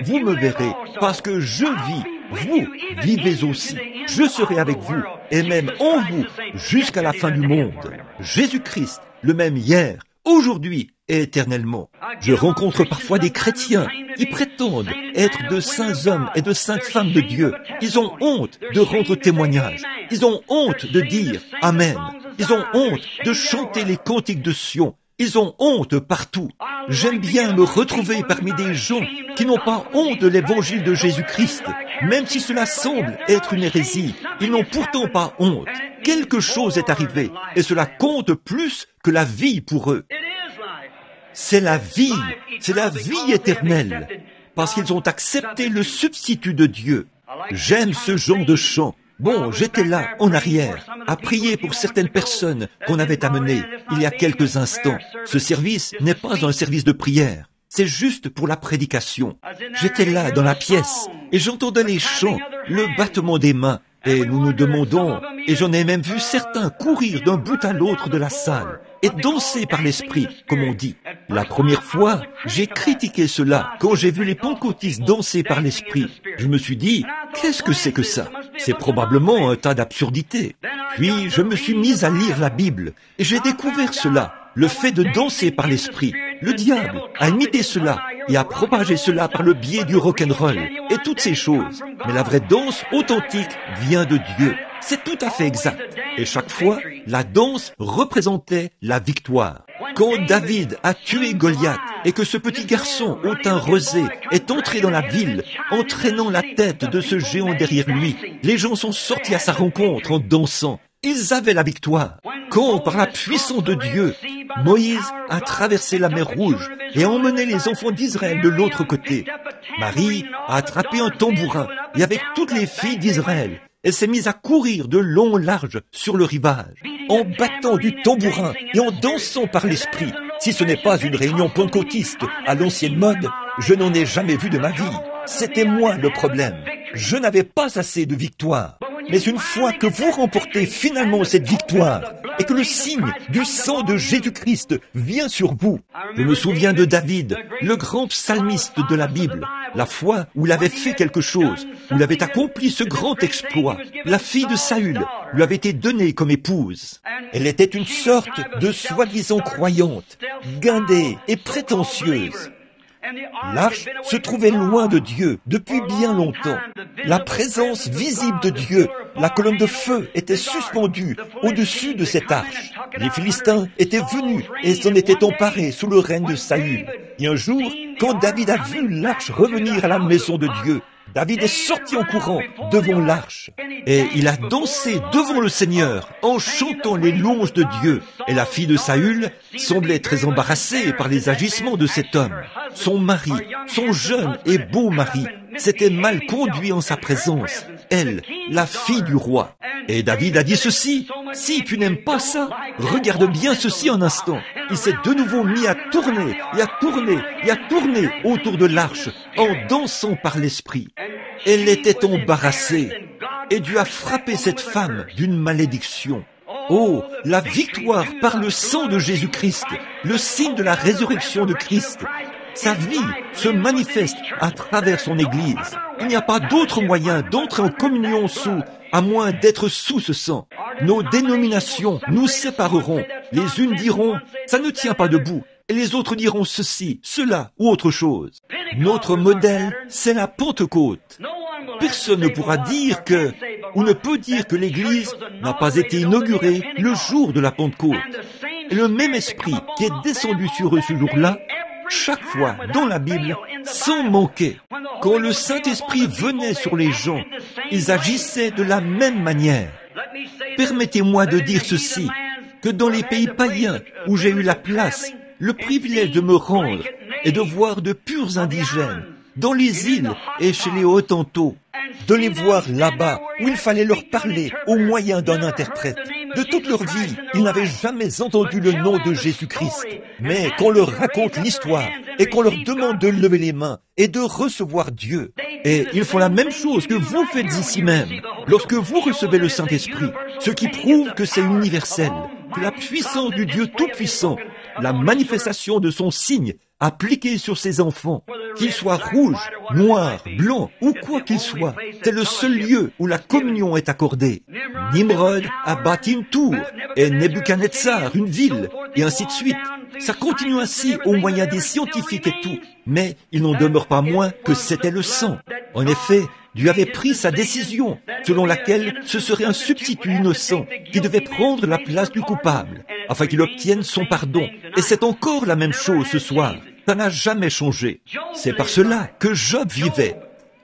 vous me verrez, parce que je vis. Vous vivez aussi. Je serai avec vous, et même en vous, jusqu'à la fin du monde. Jésus-Christ, le même hier, aujourd'hui et éternellement. Je rencontre parfois des chrétiens qui prétendent être de saints hommes et de saintes femmes de Dieu. Ils ont honte de rendre témoignage. Ils ont honte de dire Amen. Ils ont honte de chanter les cantiques de Sion. Ils ont honte partout. J'aime bien me retrouver parmi des gens qui n'ont pas honte de l'évangile de Jésus-Christ. Même si cela semble être une hérésie, ils n'ont pourtant pas honte. Quelque chose est arrivé et cela compte plus que la vie pour eux. C'est la vie éternelle, parce qu'ils ont accepté le substitut de Dieu. J'aime ce genre de chant. Bon, j'étais là, en arrière, à prier pour certaines personnes qu'on avait amenées il y a quelques instants. Ce service n'est pas un service de prière, c'est juste pour la prédication. J'étais là, dans la pièce, et j'entendais les chants, le battement des mains, et nous nous demandons, et j'en ai même vu certains courir d'un bout à l'autre de la salle, et danser par l'esprit, comme on dit. La première fois, j'ai critiqué cela quand j'ai vu les pentecôtistes danser par l'esprit. Je me suis dit, qu'est-ce que c'est que ça? C'est probablement un tas d'absurdités. Puis, je me suis mis à lire la Bible, et j'ai découvert cela, le fait de danser par l'esprit. Le diable a imité cela et a propagé cela par le biais du rock'n'roll et toutes ces choses. Mais la vraie danse authentique vient de Dieu. C'est tout à fait exact. Et chaque fois, la danse représentait la victoire. Quand David a tué Goliath et que ce petit garçon au teint rosé est entré dans la ville, entraînant la tête de ce géant derrière lui, les gens sont sortis à sa rencontre en dansant. Ils avaient la victoire. Quand, par la puissance de Dieu, Moïse a traversé la mer Rouge et a emmené les enfants d'Israël de l'autre côté, Marie a attrapé un tambourin et avec toutes les filles d'Israël, elle s'est mise à courir de long en large sur le rivage, en battant du tambourin et en dansant par l'esprit. Si ce n'est pas une réunion pentecôtiste à l'ancienne mode, je n'en ai jamais vu de ma vie. C'était moi le problème. Je n'avais pas assez de victoire. Mais une fois que vous remportez finalement cette victoire et que le signe du sang de Jésus-Christ vient sur vous, je me souviens de David, le grand psalmiste de la Bible, la fois où il avait fait quelque chose, où il avait accompli ce grand exploit. La fille de Saül lui avait été donnée comme épouse. Elle était une sorte de soi-disant croyante, guindée et prétentieuse. L'arche se trouvait loin de Dieu depuis bien longtemps. La présence visible de Dieu, la colonne de feu, était suspendue au-dessus de cette arche. Les Philistins étaient venus et s'en étaient emparés sous le règne de Saül. Et un jour, quand David a vu l'arche revenir à la maison de Dieu, David est sorti en courant devant l'arche et il a dansé devant le Seigneur en chantant les louanges de Dieu. Et la fille de Saül semblait très embarrassée par les agissements de cet homme. Son mari, son jeune et beau mari, s'était mal conduit en sa présence. Elle, la fille du roi. Et David a dit ceci, « Si tu n'aimes pas ça, regarde bien ceci un instant. » Il s'est de nouveau mis à tourner, et à tourner, et à tourner autour de l'arche, en dansant par l'esprit. Elle était embarrassée, et Dieu a frappé cette femme d'une malédiction. Oh, la victoire par le sang de Jésus-Christ, le signe de la résurrection de Christ. Sa vie se manifeste à travers son Église. Il n'y a pas d'autre moyen d'entrer en communion à moins d'être sous ce sang. Nos dénominations nous sépareront. Les unes diront, ça ne tient pas debout. Et les autres diront ceci, cela ou autre chose. Notre modèle, c'est la Pentecôte. Personne ne pourra dire ou ne peut dire que l'Église n'a pas été inaugurée le jour de la Pentecôte. Et le même esprit qui est descendu sur eux ce jour-là, chaque fois dans la Bible, sans manquer. Quand le Saint-Esprit venait sur les gens, ils agissaient de la même manière. Permettez-moi de dire ceci, que dans les pays païens où j'ai eu la place, le privilège de me rendre et de voir de purs indigènes, dans les îles et chez les Hottentots, de les voir là-bas où il fallait leur parler au moyen d'un interprète. De toute leur vie, ils n'avaient jamais entendu le nom de Jésus-Christ. Mais qu'on leur raconte l'histoire et qu'on leur demande de lever les mains et de recevoir Dieu. Et ils font la même chose que vous faites ici même, lorsque vous recevez le Saint-Esprit, ce qui prouve que c'est universel, que la puissance du Dieu Tout-Puissant, la manifestation de son signe appliqué sur ses enfants, qu'ils soient rouges, noirs, blancs ou quoi qu'ils soient, c'est le seul lieu où la communion est accordée. Nimrod a bâti une tour et Nebuchadnezzar une ville, et ainsi de suite. Ça continue ainsi au moyen des scientifiques et tout, mais il n'en demeure pas moins que c'était le sang. En effet, Dieu avait pris sa décision, selon laquelle ce serait un substitut innocent qui devait prendre la place du coupable, afin qu'il obtienne son pardon. Et c'est encore la même chose ce soir. Ça n'a jamais changé. C'est par cela que Job vivait.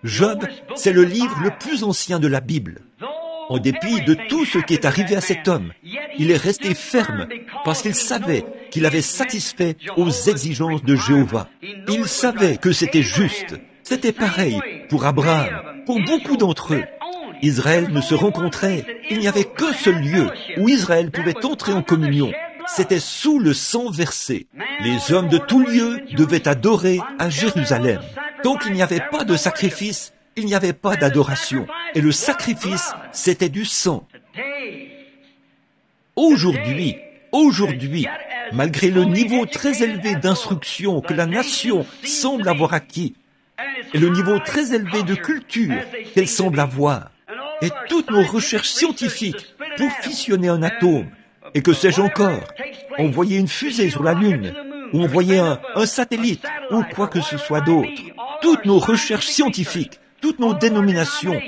Job, c'est le livre le plus ancien de la Bible. En dépit de tout ce qui est arrivé à cet homme, il est resté ferme parce qu'il savait qu'il avait satisfait aux exigences de Jéhovah. Il savait que c'était juste. C'était pareil pour Abraham, pour beaucoup d'entre eux. Israël ne se rencontrait, il n'y avait qu'un seul lieu où Israël pouvait entrer en communion. C'était sous le sang versé. Les hommes de tout lieu devaient adorer à Jérusalem. Tant qu'il n'y avait pas de sacrifice, il n'y avait pas d'adoration. Et le sacrifice, c'était du sang. Aujourd'hui, malgré le niveau très élevé d'instruction que la nation semble avoir acquis, et le niveau très élevé de culture qu'elle semble avoir, et toutes nos recherches scientifiques pour fissionner un atome, et que sais-je encore, envoyer une fusée sur la Lune, ou envoyer un satellite, ou quoi que ce soit d'autre, toutes nos recherches scientifiques, toutes nos dénominations,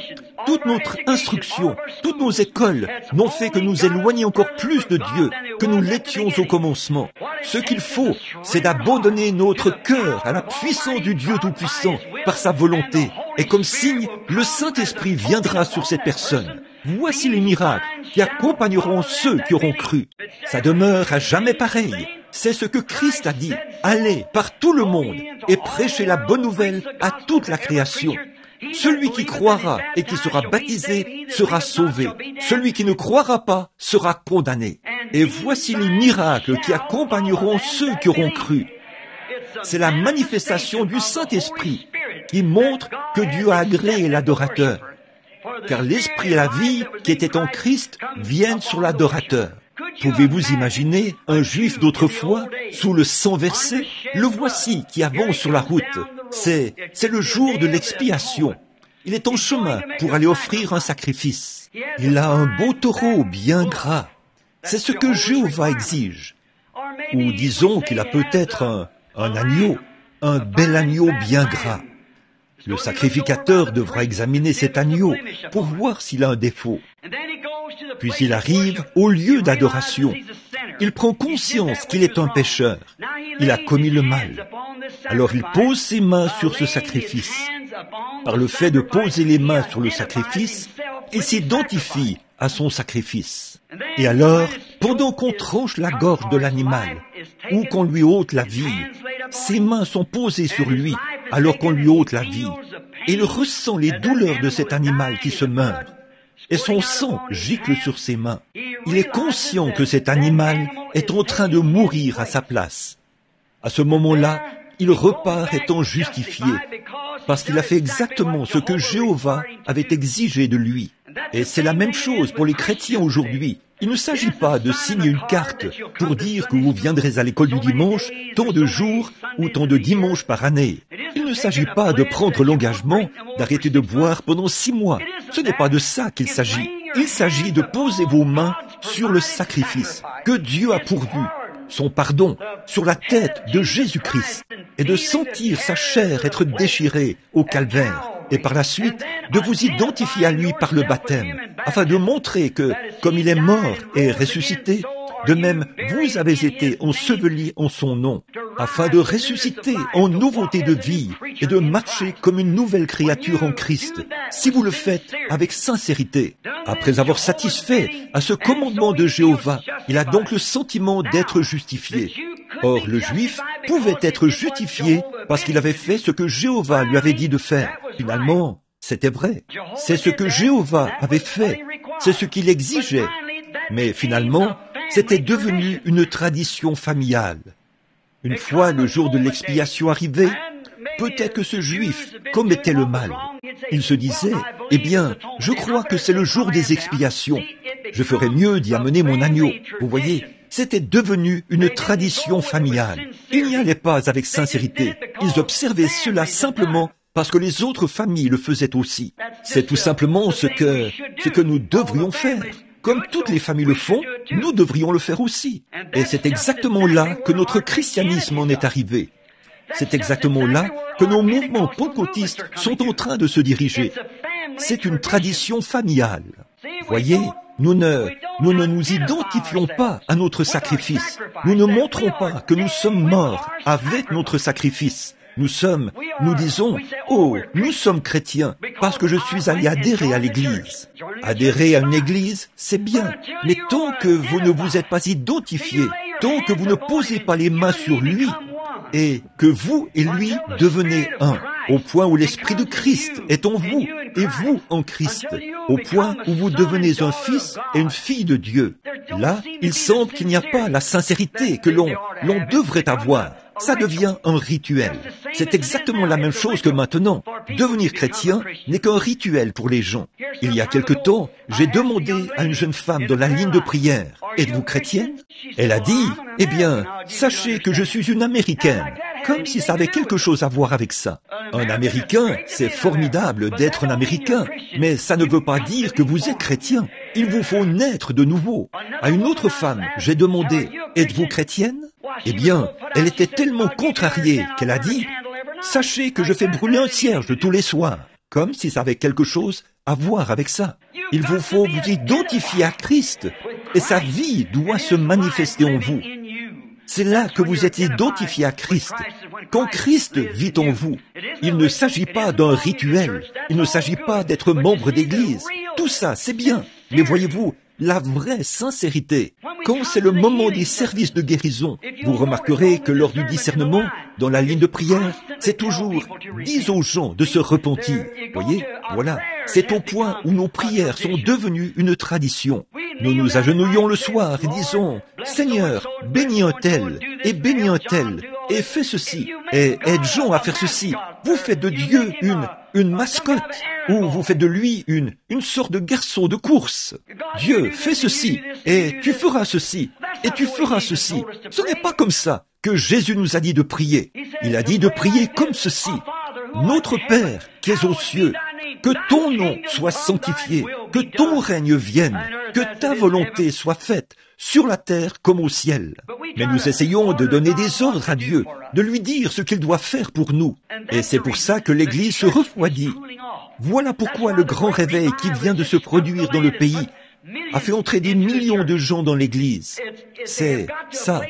toute notre instruction, toutes nos écoles n'ont fait que nous éloigner encore plus de Dieu que nous l'étions au commencement. Ce qu'il faut, c'est d'abandonner notre cœur à la puissance du Dieu Tout-Puissant par sa volonté. Et comme signe, le Saint-Esprit viendra sur cette personne. Voici les miracles qui accompagneront ceux qui auront cru. Ça demeure à jamais pareil. C'est ce que Christ a dit. Allez par tout le monde et prêchez la bonne nouvelle à toute la création. Celui qui croira et qui sera baptisé sera sauvé. Celui qui ne croira pas sera condamné. Et voici les miracles qui accompagneront ceux qui auront cru. C'est la manifestation du Saint-Esprit qui montre que Dieu a agréé l'adorateur. Car l'Esprit et la vie qui étaient en Christ viennent sur l'adorateur. Pouvez-vous imaginer un juif d'autrefois, sous le sang versé? Le voici qui avance sur la route. C'est le jour de l'expiation. Il est en chemin pour aller offrir un sacrifice. Il a un beau taureau bien gras. C'est ce que Jéhovah exige. Ou disons qu'il a peut-être un agneau, un bel agneau bien gras. Le sacrificateur devra examiner cet agneau pour voir s'il a un défaut. Puis il arrive au lieu d'adoration. Il prend conscience qu'il est un pécheur. Il a commis le mal. Alors il pose ses mains sur ce sacrifice. Par le fait de poser les mains sur le sacrifice, il s'identifie à son sacrifice. Et alors, pendant qu'on tranche la gorge de l'animal, ou qu'on lui ôte la vie, ses mains sont posées sur lui alors qu'on lui ôte la vie. Et il ressent les douleurs de cet animal qui se meurt. Et son sang gicle sur ses mains. Il est conscient que cet animal est en train de mourir à sa place. À ce moment-là, il repart étant justifié, parce qu'il a fait exactement ce que Jéhovah avait exigé de lui. Et c'est la même chose pour les chrétiens aujourd'hui. Il ne s'agit pas de signer une carte pour dire que vous viendrez à l'école du dimanche tant de jours ou tant de dimanches par année. Il ne s'agit pas de prendre l'engagement d'arrêter de boire pendant 6 mois. Ce n'est pas de ça qu'il s'agit. Il s'agit de poser vos mains sur le sacrifice que Dieu a pourvu, son pardon, sur la tête de Jésus-Christ, et de sentir sa chair être déchirée au calvaire, et par la suite de vous identifier à lui par le baptême, afin de montrer que, comme il est mort et ressuscité, de même vous avez été ensevelis en son nom, afin de ressusciter en nouveauté de vie et de marcher comme une nouvelle créature en Christ, si vous le faites avec sincérité. Après avoir satisfait à ce commandement de Jéhovah, il a donc le sentiment d'être justifié. Or, le Juif pouvait être justifié parce qu'il avait fait ce que Jéhovah lui avait dit de faire. Finalement, c'était vrai. C'est ce que Jéhovah avait fait. C'est ce qu'il exigeait. Mais finalement, c'était devenu une tradition familiale. Une fois le jour de l'expiation arrivé, peut-être que ce juif commettait le mal. Il se disait, eh bien, je crois que c'est le jour des expiations. Je ferais mieux d'y amener mon agneau. Vous voyez, c'était devenu une tradition familiale. Ils n'y allaient pas avec sincérité. Ils observaient cela simplement parce que les autres familles le faisaient aussi. C'est tout simplement ce que nous devrions faire. Comme toutes les familles le font, nous devrions le faire aussi. Et c'est exactement là que notre christianisme en est arrivé. C'est exactement là que nos mouvements pentecôtistes sont en train de se diriger. C'est une tradition familiale. Voyez, nous ne nous identifions pas à notre sacrifice. Nous ne montrons pas que nous sommes morts avec notre sacrifice. Nous disons, oh, nous sommes chrétiens parce que je suis allé adhérer à l'église. Adhérer à une église, c'est bien, mais tant que vous ne vous êtes pas identifié, tant que vous ne posez pas les mains sur lui, et que vous et lui devenez un, au point où l'Esprit de Christ est en vous, et vous en Christ, au point où vous devenez un fils et une fille de Dieu. Là, il semble qu'il n'y a pas la sincérité que l'on devrait avoir. Ça devient un rituel. C'est exactement la même chose que maintenant. Devenir chrétien n'est qu'un rituel pour les gens. Il y a quelque temps, j'ai demandé à une jeune femme dans la ligne de prière, « Êtes-vous chrétienne ?» Elle a dit, « Eh bien, sachez que je suis une Américaine. » Comme si ça avait quelque chose à voir avec ça. Un Américain, c'est formidable d'être un Américain, mais ça ne veut pas dire que vous êtes chrétien. Il vous faut naître de nouveau. À une autre femme, j'ai demandé, « Êtes-vous chrétienne ?» Eh bien, elle était tellement contrariée qu'elle a dit, « Sachez que je fais brûler un cierge tous les soirs. » Comme si ça avait quelque chose à voir avec ça. Il vous faut vous identifier à Christ, et sa vie doit se manifester en vous. C'est là que vous êtes identifié à Christ. Quand Christ vit en vous, il ne s'agit pas d'un rituel, il ne s'agit pas d'être membre d'église. Tout ça, c'est bien. Mais voyez-vous, la vraie sincérité, quand c'est le moment des services de guérison, vous remarquerez que lors du discernement, dans la ligne de prière, c'est toujours « dis aux gens de se repentir ». Voyez, voilà, c'est au point où nos prières sont devenues une tradition. Nous nous agenouillons le soir et disons « Seigneur, bénis un tel, et bénis un tel, et fais ceci, et aide Jean à faire ceci. » Vous faites de Dieu une mascotte, ou vous faites de lui une sorte de garçon de course. Dieu, fais ceci, et tu feras ceci, et tu feras ceci. Ce n'est pas comme ça que Jésus nous a dit de prier. Il a dit de prier comme ceci. Notre Père qui es aux cieux, que ton nom soit sanctifié, que ton règne vienne, que ta volonté soit faite sur la terre comme au ciel. Mais nous essayons de donner des ordres à Dieu, de lui dire ce qu'il doit faire pour nous. Et c'est pour ça que l'Église se refroidit. Voilà pourquoi le grand réveil qui vient de se produire dans le pays a fait entrer des millions de gens dans l'Église. C'est ça.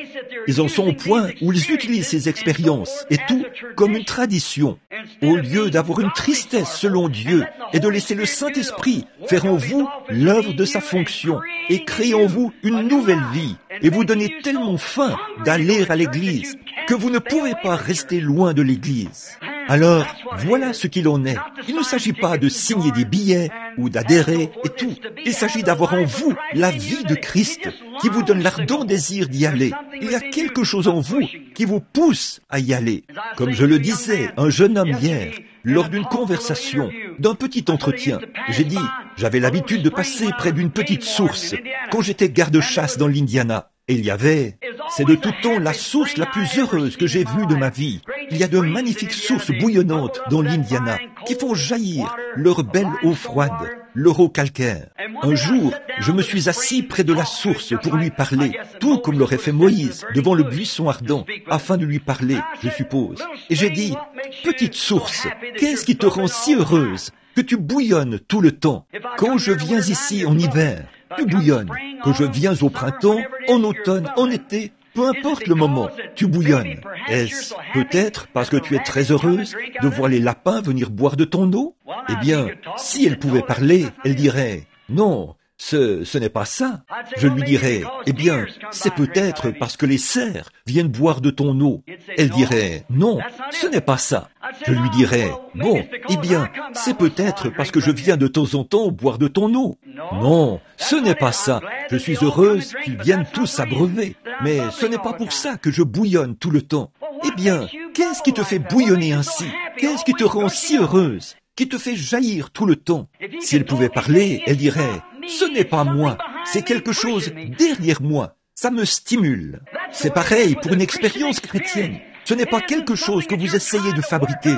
Ils en sont au point où ils utilisent ces expériences et tout comme une tradition. Au lieu d'avoir une tristesse selon Dieu et de laisser le Saint-Esprit faire en vous l'œuvre de sa fonction et créer en vous une nouvelle vie et vous donner tellement faim d'aller à l'Église que vous ne pouvez pas rester loin de l'Église. Alors, voilà ce qu'il en est. Il ne s'agit pas de signer des billets ou d'adhérer et tout. Il s'agit d'avoir en vous la vie de Christ qui vous donne l'ardent désir d'y aller. Il y a quelque chose en vous qui vous pousse à y aller. Comme je le disais, un jeune homme hier, lors d'une conversation, d'un petit entretien, j'ai dit, j'avais l'habitude de passer près d'une petite source quand j'étais garde-chasse dans l'Indiana. Et il y avait, c'est de tout temps la source la plus heureuse que j'ai vue de ma vie. Il y a de magnifiques sources bouillonnantes dans l'Indiana qui font jaillir leur belle eau froide, leur eau calcaire. Un jour, je me suis assis près de la source pour lui parler, tout comme l'aurait fait Moïse devant le buisson ardent, afin de lui parler, je suppose. Et j'ai dit, petite source, qu'est-ce qui te rend si heureuse que tu bouillonnes tout le temps? Quand je viens ici en hiver, tu bouillonnes. Quand je viens au printemps, en automne, en été, peu importe le moment, tu bouillonnes. Est-ce peut-être parce que tu es très heureuse de voir les lapins venir boire de ton eau? Eh bien, si elle pouvait parler, elle dirait, non, Ce n'est pas ça. Je lui dirais, eh bien, c'est peut-être parce que les cerfs viennent boire de ton eau. Elle dirait, non, ce n'est pas ça. Je lui dirais, bon, eh bien, c'est peut-être parce que je viens de temps en temps boire de ton eau. Non, ce n'est pas ça. Je suis heureuse qu'ils viennent tous s'abreuver. Mais ce n'est pas pour ça que je bouillonne tout le temps. Eh bien, qu'est-ce qui te fait bouillonner ainsi? Qu'est-ce qui te rend si heureuse? Qui te fait jaillir tout le temps? Si elle pouvait parler, elle dirait, ce n'est pas moi, c'est quelque chose derrière moi, ça me stimule. C'est pareil pour une expérience chrétienne. Ce n'est pas quelque chose que vous essayez de fabriquer,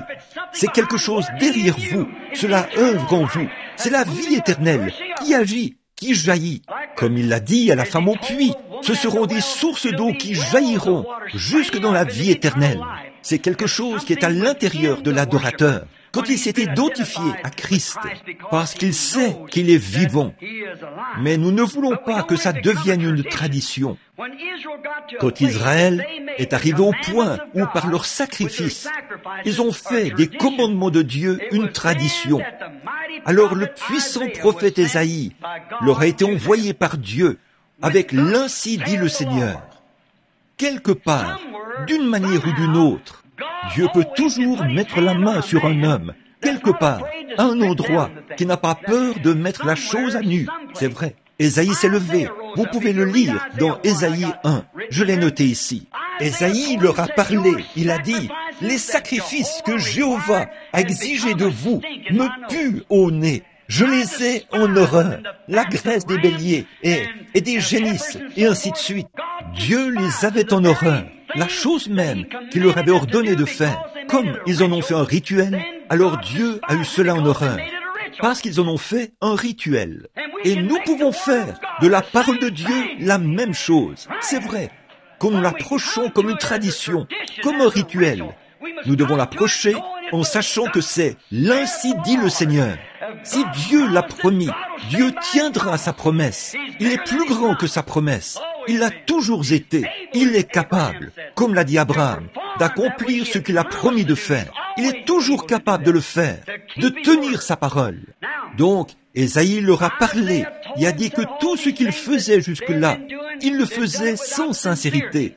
c'est quelque chose derrière vous, cela œuvre en vous, c'est la vie éternelle qui agit, qui jaillit. Comme il l'a dit à la femme au puits, ce seront des sources d'eau qui jailliront jusque dans la vie éternelle. C'est quelque chose qui est à l'intérieur de l'adorateur. Quand il s'est identifié à Christ, parce qu'il sait qu'il est vivant. Mais nous ne voulons pas que ça devienne une tradition. Quand Israël est arrivé au point où, par leur sacrifice, ils ont fait des commandements de Dieu une tradition, alors le puissant prophète Ésaïe leur a été envoyé par Dieu avec l'Ainsi dit le Seigneur. Quelque part, d'une manière ou d'une autre, Dieu peut toujours mettre la main sur un homme, quelque part, à un endroit, qui n'a pas peur de mettre la chose à nu. C'est vrai. Ésaïe s'est levé. Vous pouvez le lire dans Ésaïe 1. Je l'ai noté ici. Ésaïe leur a parlé. Il a dit, « Les sacrifices que Jéhovah a exigés de vous me puent au nez. Je les ai en horreur. La graisse des béliers et des génisses, et ainsi de suite. » Dieu les avait en horreur. La chose même qu'il leur avait ordonné de faire. Comme ils en ont fait un rituel, alors Dieu a eu cela en horreur. Parce qu'ils en ont fait un rituel. Et nous pouvons faire de la parole de Dieu la même chose. C'est vrai. Quand nous l'approchons comme une tradition, comme un rituel, nous devons l'approcher en sachant que c'est l'Ainsi dit le Seigneur. Si Dieu l'a promis, Dieu tiendra sa promesse. Il est plus grand que sa promesse. Il l'a toujours été. Il est capable, comme l'a dit Abraham, d'accomplir ce qu'il a promis de faire. Il est toujours capable de le faire, de tenir sa parole. Donc, Ésaïe leur a parlé. Il a dit que tout ce qu'il faisait jusque-là, il le faisait sans sincérité.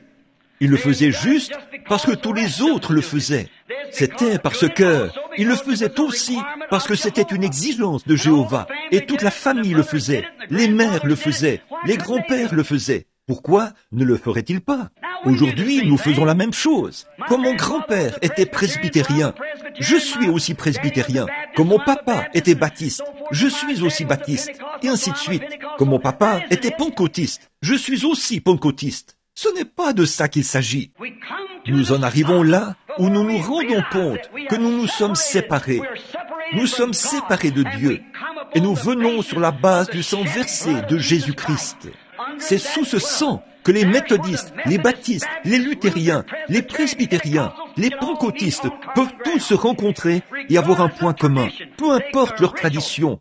Il le faisait juste parce que tous les autres le faisaient. C'était parce que il le faisait aussi parce que c'était une exigence de Jéhovah. Et toute la famille le faisait. Les mères le faisaient. Les grands-pères le faisaient. Pourquoi ne le ferait-il pas? Aujourd'hui, nous faisons la même chose. Comme mon grand-père était presbytérien, je suis aussi presbytérien. Comme mon papa était baptiste, je suis aussi baptiste. Et ainsi de suite. Comme mon papa était pentecôtiste, je suis aussi pentecôtiste. Ce n'est pas de ça qu'il s'agit. Nous en arrivons là où nous nous rendons compte que nous nous sommes séparés. Nous sommes séparés de Dieu. Et nous venons sur la base du sang versé de Jésus-Christ. C'est sous ce sang que les méthodistes, les baptistes, les luthériens, les presbytériens, les pentecôtistes peuvent tous se rencontrer et avoir un point commun, peu importe leur tradition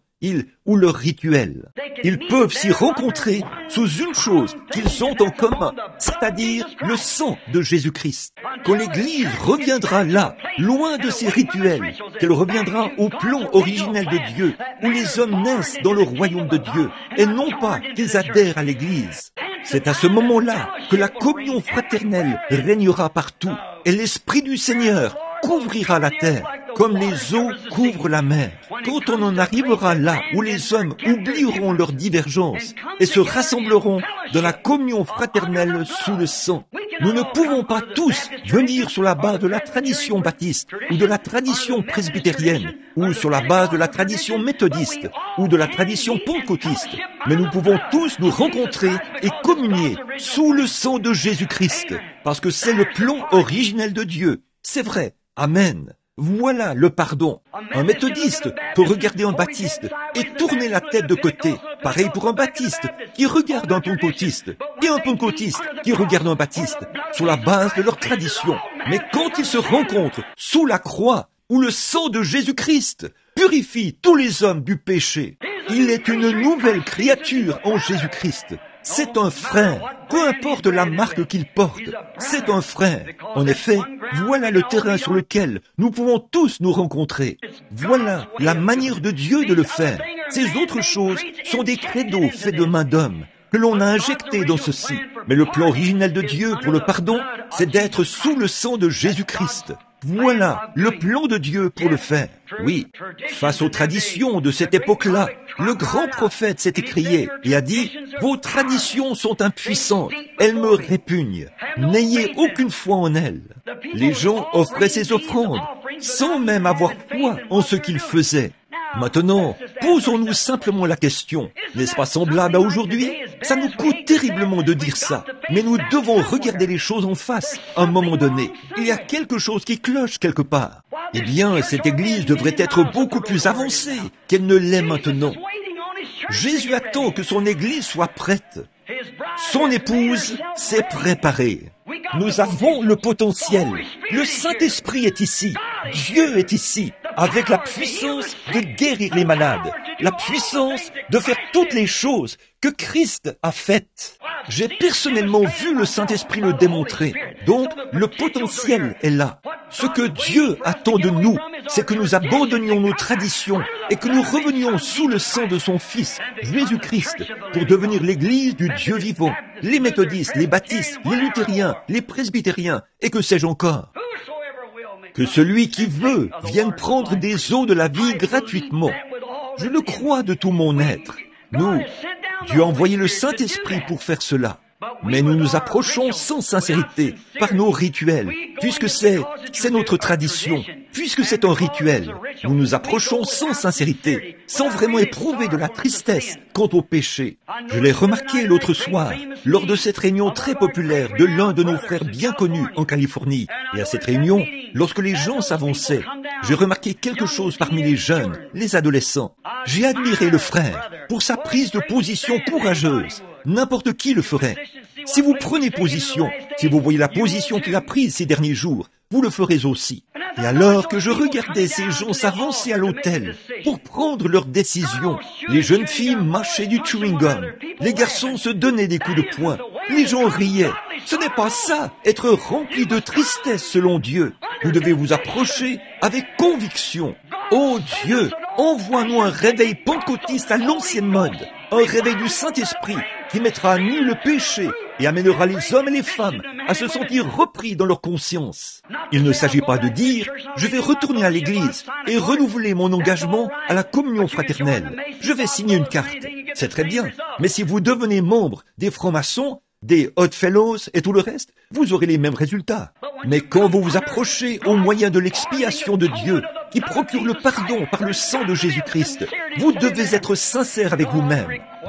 ou leur rituel. Ils peuvent s'y rencontrer sous une chose qu'ils ont en commun, c'est-à-dire le sang de Jésus-Christ. Quand l'Église reviendra là, loin de ses rituels, qu'elle reviendra au plan originel de Dieu, où les hommes naissent dans le royaume de Dieu, et non pas qu'ils adhèrent à l'Église. C'est à ce moment-là que la communion fraternelle régnera partout, et l'Esprit du Seigneur couvrira la terre, comme les eaux couvrent la mer. Quand on en arrivera là où les hommes oublieront leurs divergences et se rassembleront dans la communion fraternelle sous le sang, nous ne pouvons pas tous venir sur la base de la tradition baptiste ou de la tradition presbytérienne ou sur la base de la tradition méthodiste ou de la tradition pentecôtiste, mais nous pouvons tous nous rencontrer et communier sous le sang de Jésus-Christ, parce que c'est le plan originel de Dieu. C'est vrai. Amen. Voilà le pardon. Un méthodiste peut regarder un baptiste et tourner la tête de côté. Pareil pour un baptiste qui regarde un pentecôtiste et un pentecôtiste qui regarde un baptiste sur la base de leur tradition. Mais quand ils se rencontrent sous la croix où le sang de Jésus-Christ purifie tous les hommes du péché, il est une nouvelle créature en Jésus-Christ. C'est un frère, peu importe la marque qu'il porte, c'est un frère. En effet, voilà le terrain sur lequel nous pouvons tous nous rencontrer. Voilà la manière de Dieu de le faire. Ces autres choses sont des credos faits de main d'homme que l'on a injectés dans ceci. Mais le plan originel de Dieu pour le pardon, c'est d'être sous le sang de Jésus-Christ. Voilà le plan de Dieu pour le faire. Oui, face aux traditions de cette époque-là, le grand prophète s'est écrié et a dit « Vos traditions sont impuissantes, elles me répugnent, n'ayez aucune foi en elles. » Les gens offraient ces offrandes sans même avoir foi en ce qu'ils faisaient. Maintenant, posons-nous simplement la question, n'est-ce pas semblable à aujourd'hui? Ça nous coûte terriblement de dire ça, mais nous devons regarder les choses en face à un moment donné. Il y a quelque chose qui cloche quelque part. Eh bien, cette Église devrait être beaucoup plus avancée qu'elle ne l'est maintenant. Jésus attend que son Église soit prête. Son épouse s'est préparée. Nous avons le potentiel. Le Saint-Esprit est ici. Dieu est ici, avec la puissance de guérir les malades, la puissance de faire toutes les choses que Christ a faites. J'ai personnellement vu le Saint-Esprit le démontrer. Donc, le potentiel est là. Ce que Dieu attend de nous, c'est que nous abandonnions nos traditions et que nous revenions sous le sang de son Fils, Jésus-Christ, pour devenir l'Église du Dieu vivant. Les méthodistes, les baptistes, les luthériens, les presbytériens, et que sais-je encore. Que celui qui veut vienne prendre des eaux de la vie gratuitement. Je le crois de tout mon être. Nous, Dieu a envoyé le Saint-Esprit pour faire cela. Mais nous nous approchons sans sincérité, par nos rituels, puisque c'est notre tradition, puisque c'est un rituel. Nous nous approchons sans sincérité, sans vraiment éprouver de la tristesse quant au péché. Je l'ai remarqué l'autre soir, lors de cette réunion très populaire de l'un de nos frères bien connus en Californie. Et à cette réunion, lorsque les gens s'avançaient, j'ai remarqué quelque chose parmi les jeunes, les adolescents. J'ai admiré le frère pour sa prise de position courageuse. N'importe qui le ferait. Si vous prenez position, si vous voyez la position qu'il a prise ces derniers jours, vous le ferez aussi. Et alors que je regardais ces gens s'avancer à l'autel pour prendre leurs décisions, les jeunes filles mâchaient du chewing-gum, les garçons se donnaient des coups de poing, les gens riaient. Ce n'est pas ça, être rempli de tristesse selon Dieu. Vous devez vous approcher avec conviction. Oh Dieu, envoie-nous un réveil pentecôtiste à l'ancienne mode, un réveil du Saint-Esprit qui mettra à nu le péché et amènera les hommes et les femmes à se sentir repris dans leur conscience. Il ne s'agit pas de dire « je vais retourner à l'église et renouveler mon engagement à la communion fraternelle. Je vais signer une carte. » C'est très bien, mais si vous devenez membre des francs-maçons, des Odd Fellows et tout le reste, vous aurez les mêmes résultats. Mais quand vous vous approchez au moyen de l'expiation de Dieu, qui procure le pardon par le sang de Jésus-Christ, vous devez être sincère avec vous-même.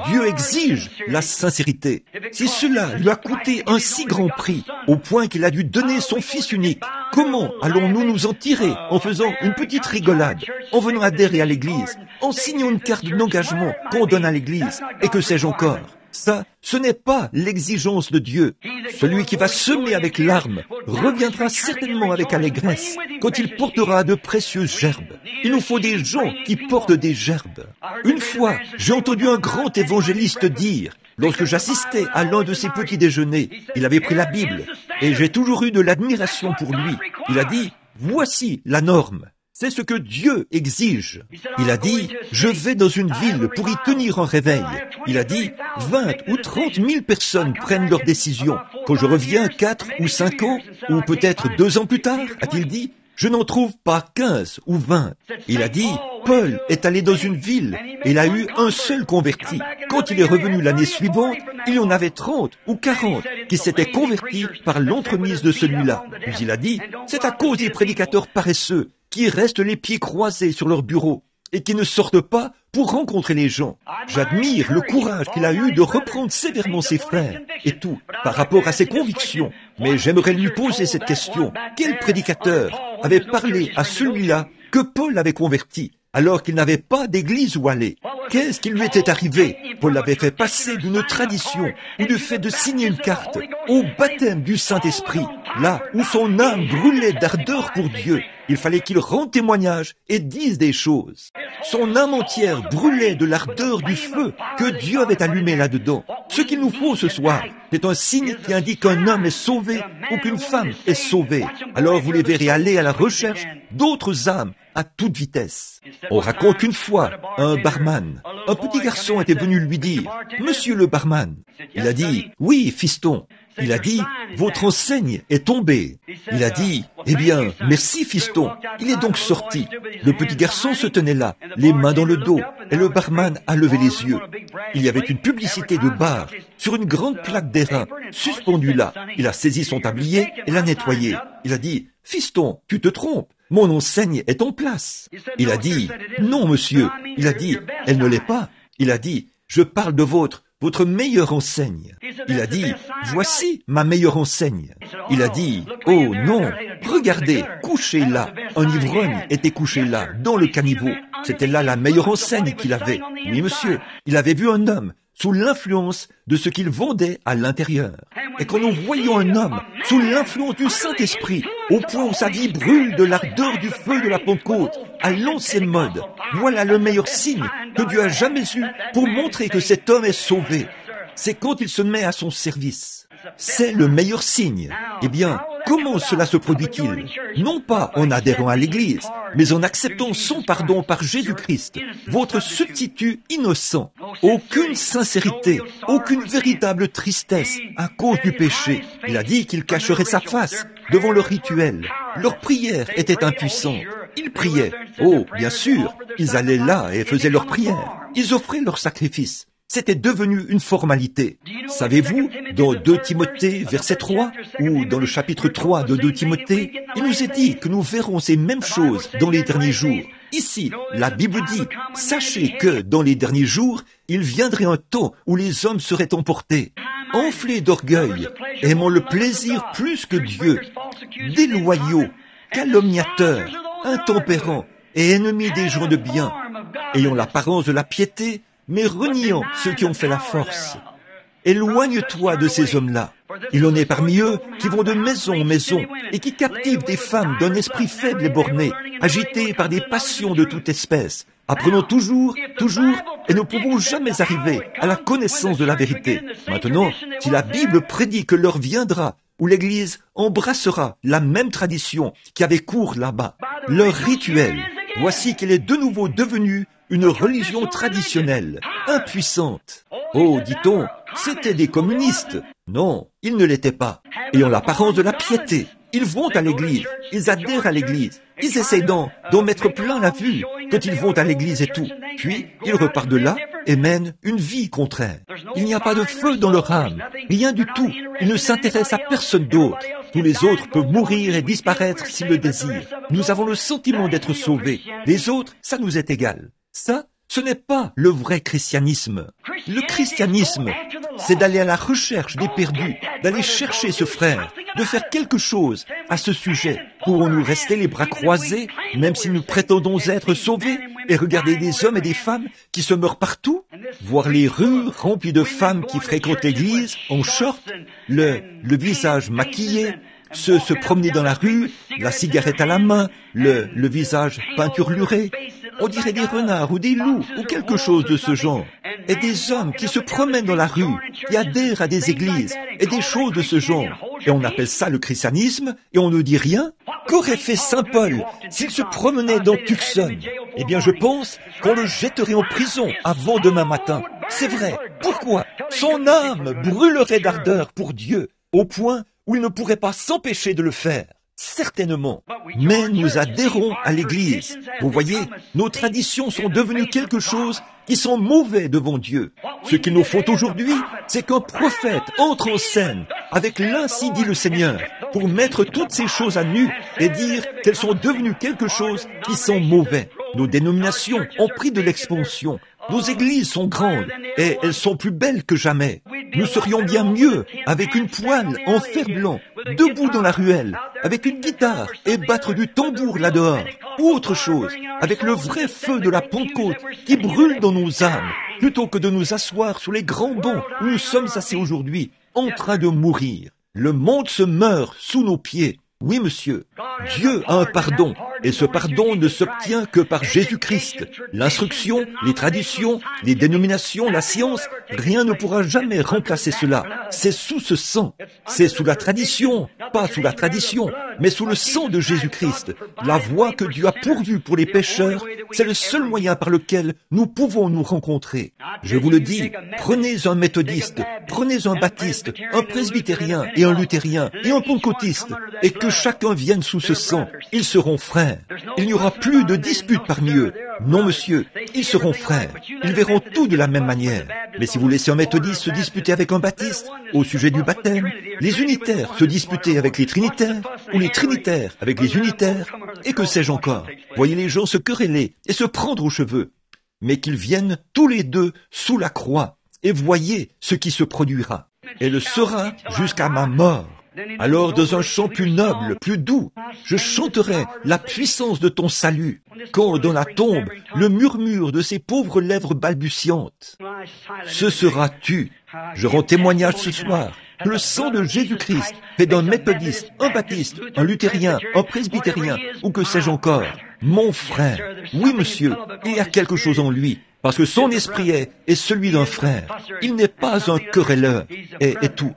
Dieu exige la sincérité. Si cela lui a coûté un si grand prix, au point qu'il a dû donner son Fils unique, comment allons-nous nous en tirer en faisant une petite rigolade, en venant adhérer à l'Église, en signant une carte d'engagement qu'on donne à l'Église, et que sais-je encore? Ça, ce n'est pas l'exigence de Dieu. Celui qui va semer avec larmes reviendra certainement avec allégresse quand il portera de précieuses gerbes. Il nous faut des gens qui portent des gerbes. Une fois, j'ai entendu un grand évangéliste dire, lorsque j'assistais à l'un de ses petits déjeuners, il avait pris la Bible, et j'ai toujours eu de l'admiration pour lui. Il a dit, voici la norme. C'est ce que Dieu exige. Il a dit, je vais dans une ville pour y tenir un réveil. Il a dit, 20 ou 30 000 personnes prennent leurs décisions. Quand je reviens 4 ou 5 ans, ou peut-être 2 ans plus tard, a-t-il dit, je n'en trouve pas 15 ou 20. Il a dit, Paul est allé dans une ville et il a eu un seul converti. Quand il est revenu l'année suivante, il y en avait 30 ou 40 qui s'étaient convertis par l'entremise de celui-là. Puis il a dit, c'est à cause des prédicateurs paresseux qui restent les pieds croisés sur leur bureau et qui ne sortent pas pour rencontrer les gens. J'admire le courage qu'il a eu de reprendre sévèrement ses frères et tout, par rapport à ses convictions. Mais j'aimerais lui poser cette question. Quel prédicateur avait parlé à celui-là que Paul avait converti, alors qu'il n'avait pas d'église où aller? Qu'est-ce qui lui était arrivé? Paul l'avait fait passer d'une tradition ou du fait de signer une carte au baptême du Saint-Esprit, là où son âme brûlait d'ardeur pour Dieu. Il fallait qu'il rende témoignage et dise des choses. Son âme entière brûlait de l'ardeur du feu que Dieu avait allumé là-dedans. Ce qu'il nous faut ce soir, c'est un signe qui indique qu'un homme est sauvé ou qu'une femme est sauvée. Alors vous les verrez aller à la recherche d'autres âmes à toute vitesse. On raconte qu'une fois, un barman, un petit garçon était venu lui dire, « Monsieur le barman », il a dit, « Oui, fiston ». Il a dit, « Votre enseigne est tombée ». Il a dit, « Eh bien, merci, fiston ». Il est donc sorti. Le petit garçon se tenait là, les mains dans le dos, et le barman a levé les yeux. Il y avait une publicité de bar sur une grande plaque d'airain, suspendue là. Il a saisi son tablier et l'a nettoyé. Il a dit, « Fiston, tu te trompes. Mon enseigne est en place. » Il a dit, « Non, monsieur. » Il a dit, « Elle ne l'est pas. » Il a dit, « Je parle de votre meilleure enseigne. » Il a dit, « Voici ma meilleure enseigne. » Il a dit, « Oh non, regardez, couché là. Un ivrogne était couché là, dans le caniveau. C'était là la meilleure enseigne qu'il avait. Oui, monsieur, il avait vu un homme sous l'influence de ce qu'il vendait à l'intérieur. Et quand nous voyons un homme sous l'influence du Saint-Esprit, au point où sa vie brûle de l'ardeur du feu de la Pentecôte, à l'ancienne mode, voilà le meilleur signe que Dieu a jamais eu pour montrer que cet homme est sauvé. C'est quand il se met à son service. C'est le meilleur signe. Eh bien, comment cela se produit-il? Non pas en adhérant à l'Église, mais en acceptant son pardon par Jésus-Christ, votre substitut innocent. Aucune sincérité, aucune véritable tristesse à cause du péché. Il a dit qu'il cacherait sa face devant leur rituel. Leur prière était impuissante. Ils priaient. Oh, bien sûr, ils allaient là et faisaient leur prière. Ils offraient leur sacrifice. C'était devenu une formalité. Savez-vous, dans 2 Timothée, verset 3, ou dans le chapitre 3 de 2 Timothée, il nous est dit que nous verrons ces mêmes choses dans les derniers jours. Ici, la Bible dit, « Sachez que, dans les derniers jours, il viendrait un temps où les hommes seraient emportés, enflés d'orgueil, aimant le plaisir plus que Dieu, déloyaux, calomniateurs, intempérants et ennemis des gens de bien, ayant l'apparence de la piété, mais reniant ceux qui ont fait la force. Éloigne-toi de ces hommes-là. Il en est parmi eux qui vont de maison en maison et qui captivent des femmes d'un esprit faible et borné, agités par des passions de toute espèce, apprenant toujours, et ne pouvons jamais arriver à la connaissance de la vérité. Maintenant, si la Bible prédit que l'heure viendra où l'Église embrassera la même tradition qui avait cours là-bas, leur rituel, voici qu'elle est de nouveau devenue une religion traditionnelle, impuissante. Oh, dit-on, c'étaient des communistes. Non, ils ne l'étaient pas. Ayant l'apparence de la piété, ils vont à l'église, ils adhèrent à l'église, ils essayent d'en mettre plein la vue quand ils vont à l'église et tout. Puis, ils repartent de là et mènent une vie contraire. Il n'y a pas de feu dans leur âme, rien du tout. Ils ne s'intéressent à personne d'autre. Tous les autres peuvent mourir et disparaître s'ils le désirent. Nous avons le sentiment d'être sauvés. Les autres, ça nous est égal. Ça, ce n'est pas le vrai christianisme. Le christianisme, c'est d'aller à la recherche des perdus, d'aller chercher ce frère, de faire quelque chose à ce sujet. Pourrons-nous rester les bras croisés, même si nous prétendons être sauvés, et regarder des hommes et des femmes qui se meurent partout? Voir les rues remplies de femmes qui fréquentent l'église en short, le visage maquillé, se promener dans la rue, la cigarette à la main, le visage peinturluré. On dirait des renards ou des loups ou quelque chose de ce genre. Et des hommes qui se promènent dans la rue, qui adhèrent à des églises et des choses de ce genre. Et on appelle ça le christianisme et on ne dit rien. Qu'aurait fait Saint Paul s'il se promenait dans Tucson? Eh bien, je pense qu'on le jetterait en prison avant demain matin. C'est vrai. Pourquoi? Son âme brûlerait d'ardeur pour Dieu, au point où il ne pourrait pas s'empêcher de le faire. Certainement. Mais nous adhérons à l'Église. Vous voyez, nos traditions sont devenues quelque chose qui sont mauvais devant Dieu. Ce qu'il nous faut aujourd'hui, c'est qu'un prophète entre en scène avec l'Ainsi dit le Seigneur pour mettre toutes ces choses à nu et dire qu'elles sont devenues quelque chose qui sont mauvais. Nos dénominations ont pris de l'expansion. Nos églises sont grandes et elles sont plus belles que jamais. Nous serions bien mieux avec une poêle en fer blanc, debout dans la ruelle, avec une guitare et battre du tambour là-dehors, ou autre chose, avec le vrai feu de la Pentecôte qui brûle dans nos âmes, plutôt que de nous asseoir sur les grands bancs où nous sommes assis aujourd'hui, en train de mourir. Le monde se meurt sous nos pieds. Oui, monsieur. Dieu a un pardon, et ce pardon ne s'obtient que par Jésus-Christ. L'instruction, les traditions, les dénominations, la science, rien ne pourra jamais remplacer cela. C'est sous ce sang. C'est sous la tradition, pas sous la tradition, mais sous le sang de Jésus-Christ. La voie que Dieu a pourvue pour les pécheurs, c'est le seul moyen par lequel nous pouvons nous rencontrer. Je vous le dis, prenez un méthodiste, prenez un baptiste, un presbytérien et un luthérien et un pentecôtiste, et que chacun vienne sous ce sang. Ils seront frères. Il n'y aura plus de dispute parmi eux. Non, monsieur, ils seront frères. Ils verront tout de la même manière. Mais si vous laissez un méthodiste se disputer avec un baptiste au sujet du baptême, les unitaires se disputer avec les trinitaires, ou les trinitaires avec les unitaires, et que sais-je encore. Voyez les gens se quereller et se prendre aux cheveux, mais qu'ils viennent tous les deux sous la croix, et voyez ce qui se produira. Et le sera jusqu'à ma mort. Alors, dans un chant plus noble, plus doux, je chanterai la puissance de ton salut, quand dans la tombe, le murmure de ces pauvres lèvres balbutiantes. Ce seras-tu. Je rends témoignage ce soir que le sang de Jésus-Christ fait d'un méthodiste, un baptiste, un luthérien, un presbytérien, ou que sais-je encore, mon frère. Oui, monsieur, il y a quelque chose en lui, parce que son esprit est celui d'un frère. Il n'est pas un querelleur, et tout.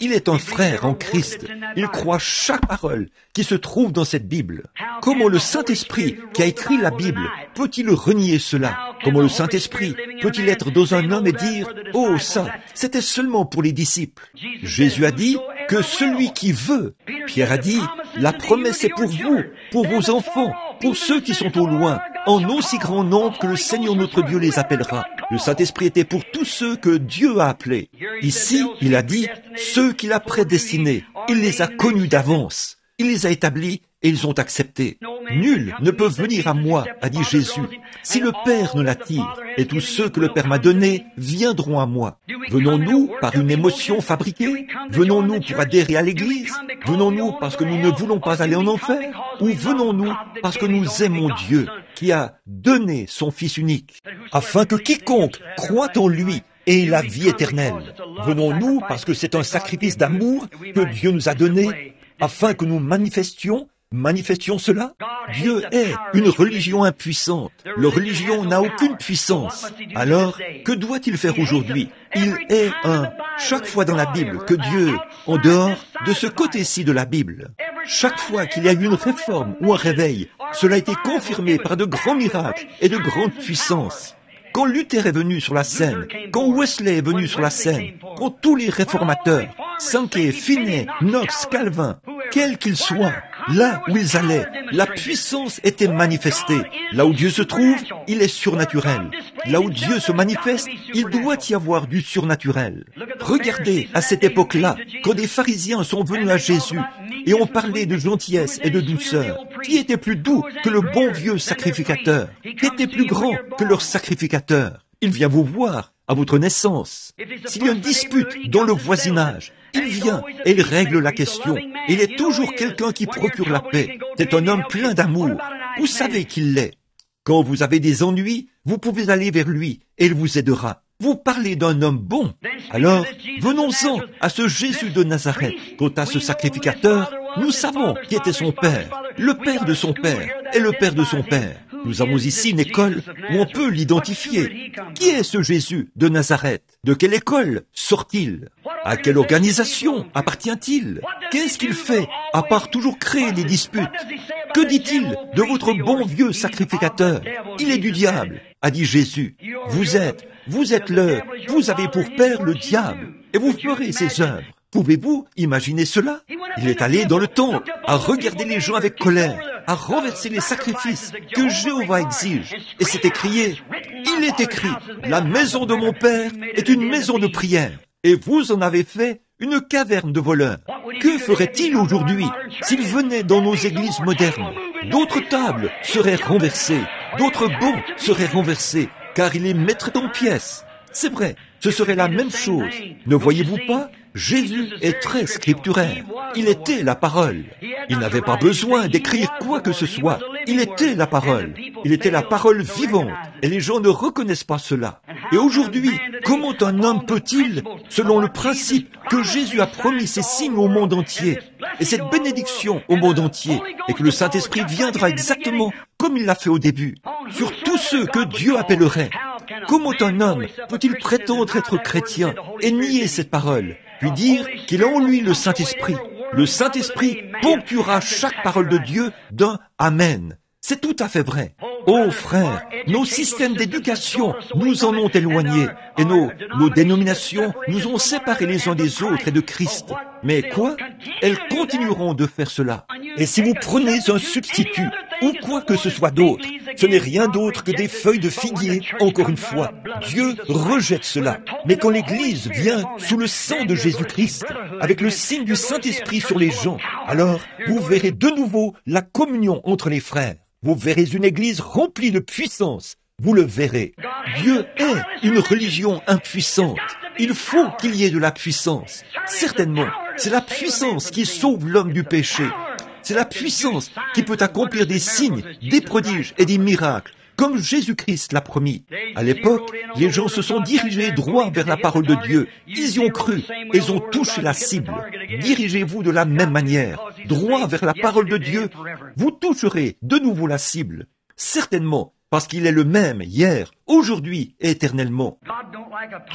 Il est un frère en Christ. Il croit chaque parole qui se trouve dans cette Bible. Comment le Saint-Esprit, qui a écrit la Bible, peut-il renier cela? Comment le Saint-Esprit peut-il être dans un homme et dire « Oh, ça, c'était seulement pour les disciples ». Jésus a dit que celui qui veut, Pierre a dit « La promesse est pour vous, pour vos enfants, pour ceux qui sont au loin, en aussi grand nombre que le Seigneur notre Dieu les appellera. » Le Saint-Esprit était pour tous ceux que Dieu a appelés. Ici, il a dit « Ceux qu'il a prédestinés, il les a connus d'avance. Il les a établis et ils ont accepté. Nul ne peut venir à moi, a dit Jésus, si le Père ne l'attire, et tous ceux que le Père m'a donnés viendront à moi. Venons-nous par une émotion fabriquée? Venons-nous pour adhérer à l'Église? Venons-nous parce que nous ne voulons pas aller en enfer? Ou venons-nous parce que nous aimons Dieu, qui a donné son Fils unique, afin que quiconque croit en lui ait la vie éternelle? Venons-nous parce que c'est un sacrifice d'amour que Dieu nous a donné, afin que nous manifestions cela? Dieu est une religion impuissante. La religion n'a aucune puissance. Alors, que doit-il faire aujourd'hui? Il est chaque fois dans la Bible que Dieu, en dehors de ce côté-ci de la Bible, chaque fois qu'il y a eu une réforme ou un réveil, cela a été confirmé par de grands miracles et de grandes puissances. Quand Luther est venu sur la scène, quand Wesley est venu sur la scène, quand tous les réformateurs, Sankey, Finney, Knox, Calvin, quels qu'ils soient, là où ils allaient, la puissance était manifestée. Là où Dieu se trouve, il est surnaturel. Là où Dieu se manifeste, il doit y avoir du surnaturel. Regardez à cette époque-là, quand des pharisiens sont venus à Jésus et ont parlé de gentillesse et de douceur. Qui était plus doux que le bon vieux sacrificateur? Qui était plus grand que leur sacrificateur? Il vient vous voir à votre naissance. S'il y a une dispute dans le voisinage, il vient et il règle la question. Il est toujours quelqu'un qui procure la paix. C'est un homme plein d'amour. Vous savez qu'il l'est. Quand vous avez des ennuis, vous pouvez aller vers lui et il vous aidera. Vous parlez d'un homme bon. Alors, venons-en à ce Jésus de Nazareth. Quant à ce sacrificateur, nous savons qui était son père, le père de son père et le père de son père. Nous avons ici une école où on peut l'identifier. Qui est ce Jésus de Nazareth? De quelle école sort-il? À quelle organisation appartient-il? Qu'est-ce qu'il fait à part toujours créer des disputes? Que dit-il de votre bon vieux sacrificateur? Il est du diable, a dit Jésus. Vous êtes leur, vous avez pour père le diable, et vous ferez ses œuvres. Pouvez-vous imaginer cela? Il est allé dans le temple, à regarder les gens avec colère, à renverser les sacrifices que Jéhovah exige. Et c'est écrié, il est écrit, la maison de mon père est une maison de prière, et vous en avez fait une caverne de voleurs. Que ferait-il aujourd'hui s'il venait dans nos églises modernes? D'autres tables seraient renversées, d'autres bancs seraient renversés, car il les mettrait en pièces. C'est vrai, ce serait la même chose. Ne voyez-vous pas? Jésus est très scripturaire. Il était la parole. Il n'avait pas besoin d'écrire quoi que ce soit. Il était la parole. Il était la parole vivante. Et les gens ne reconnaissent pas cela. Et aujourd'hui, comment un homme peut-il, selon le principe que Jésus a promis ces signes au monde entier, et cette bénédiction au monde entier, et que le Saint-Esprit viendra exactement comme il l'a fait au début, sur tous ceux que Dieu appellerait. Comment un homme peut-il prétendre être chrétien et nier cette parole, puis dire qu'il a en lui le Saint-Esprit? Le Saint-Esprit ponctuera chaque parole de Dieu d'un « Amen ». C'est tout à fait vrai. Oh frères, nos systèmes d'éducation nous en ont éloignés et nos dénominations nous ont séparés les uns des autres et de Christ. Mais quoi? Elles continueront de faire cela. Et si vous prenez un substitut ou quoi que ce soit d'autre, ce n'est rien d'autre que des feuilles de figuier, encore une fois. Dieu rejette cela. Mais quand l'Église vient sous le sang de Jésus-Christ, avec le signe du Saint-Esprit sur les gens, alors vous verrez de nouveau la communion entre les frères. Vous verrez une Église remplie de puissance. Vous le verrez. Dieu est une religion impuissante. Il faut qu'il y ait de la puissance. Certainement, c'est la puissance qui sauve l'homme du péché. C'est la puissance qui peut accomplir des signes, des prodiges et des miracles, comme Jésus-Christ l'a promis. À l'époque, les gens se sont dirigés droit vers la parole de Dieu. Ils y ont cru. Ils ont touché la cible. Dirigez-vous de la même manière, droit vers la parole de Dieu. Vous toucherez de nouveau la cible. Certainement, parce qu'il est le même hier, aujourd'hui et éternellement.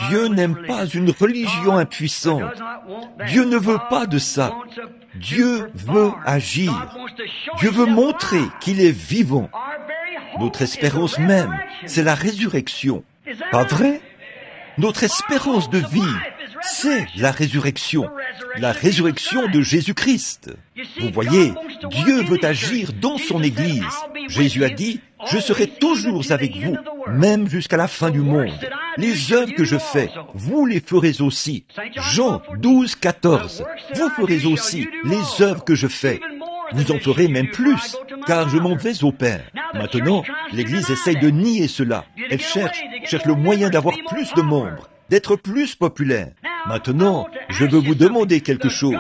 Dieu n'aime pas une religion impuissante. Dieu ne veut pas de ça. Dieu veut agir. Dieu veut montrer qu'il est vivant. Notre espérance même, c'est la résurrection. Pas vrai? Notre espérance de vie, c'est la résurrection de Jésus-Christ. Vous voyez, Dieu veut agir dans son Église. Jésus a dit, « Je serai toujours avec vous, même jusqu'à la fin du monde. Les œuvres que je fais, vous les ferez aussi. » Jean 12, 14. Vous ferez aussi les œuvres que je fais. Vous en ferez même plus, car je m'en vais au Père. Maintenant, l'Église essaye de nier cela. Elle cherche le moyen d'avoir plus de membres, d'être plus populaire. Maintenant, je veux vous demander quelque chose.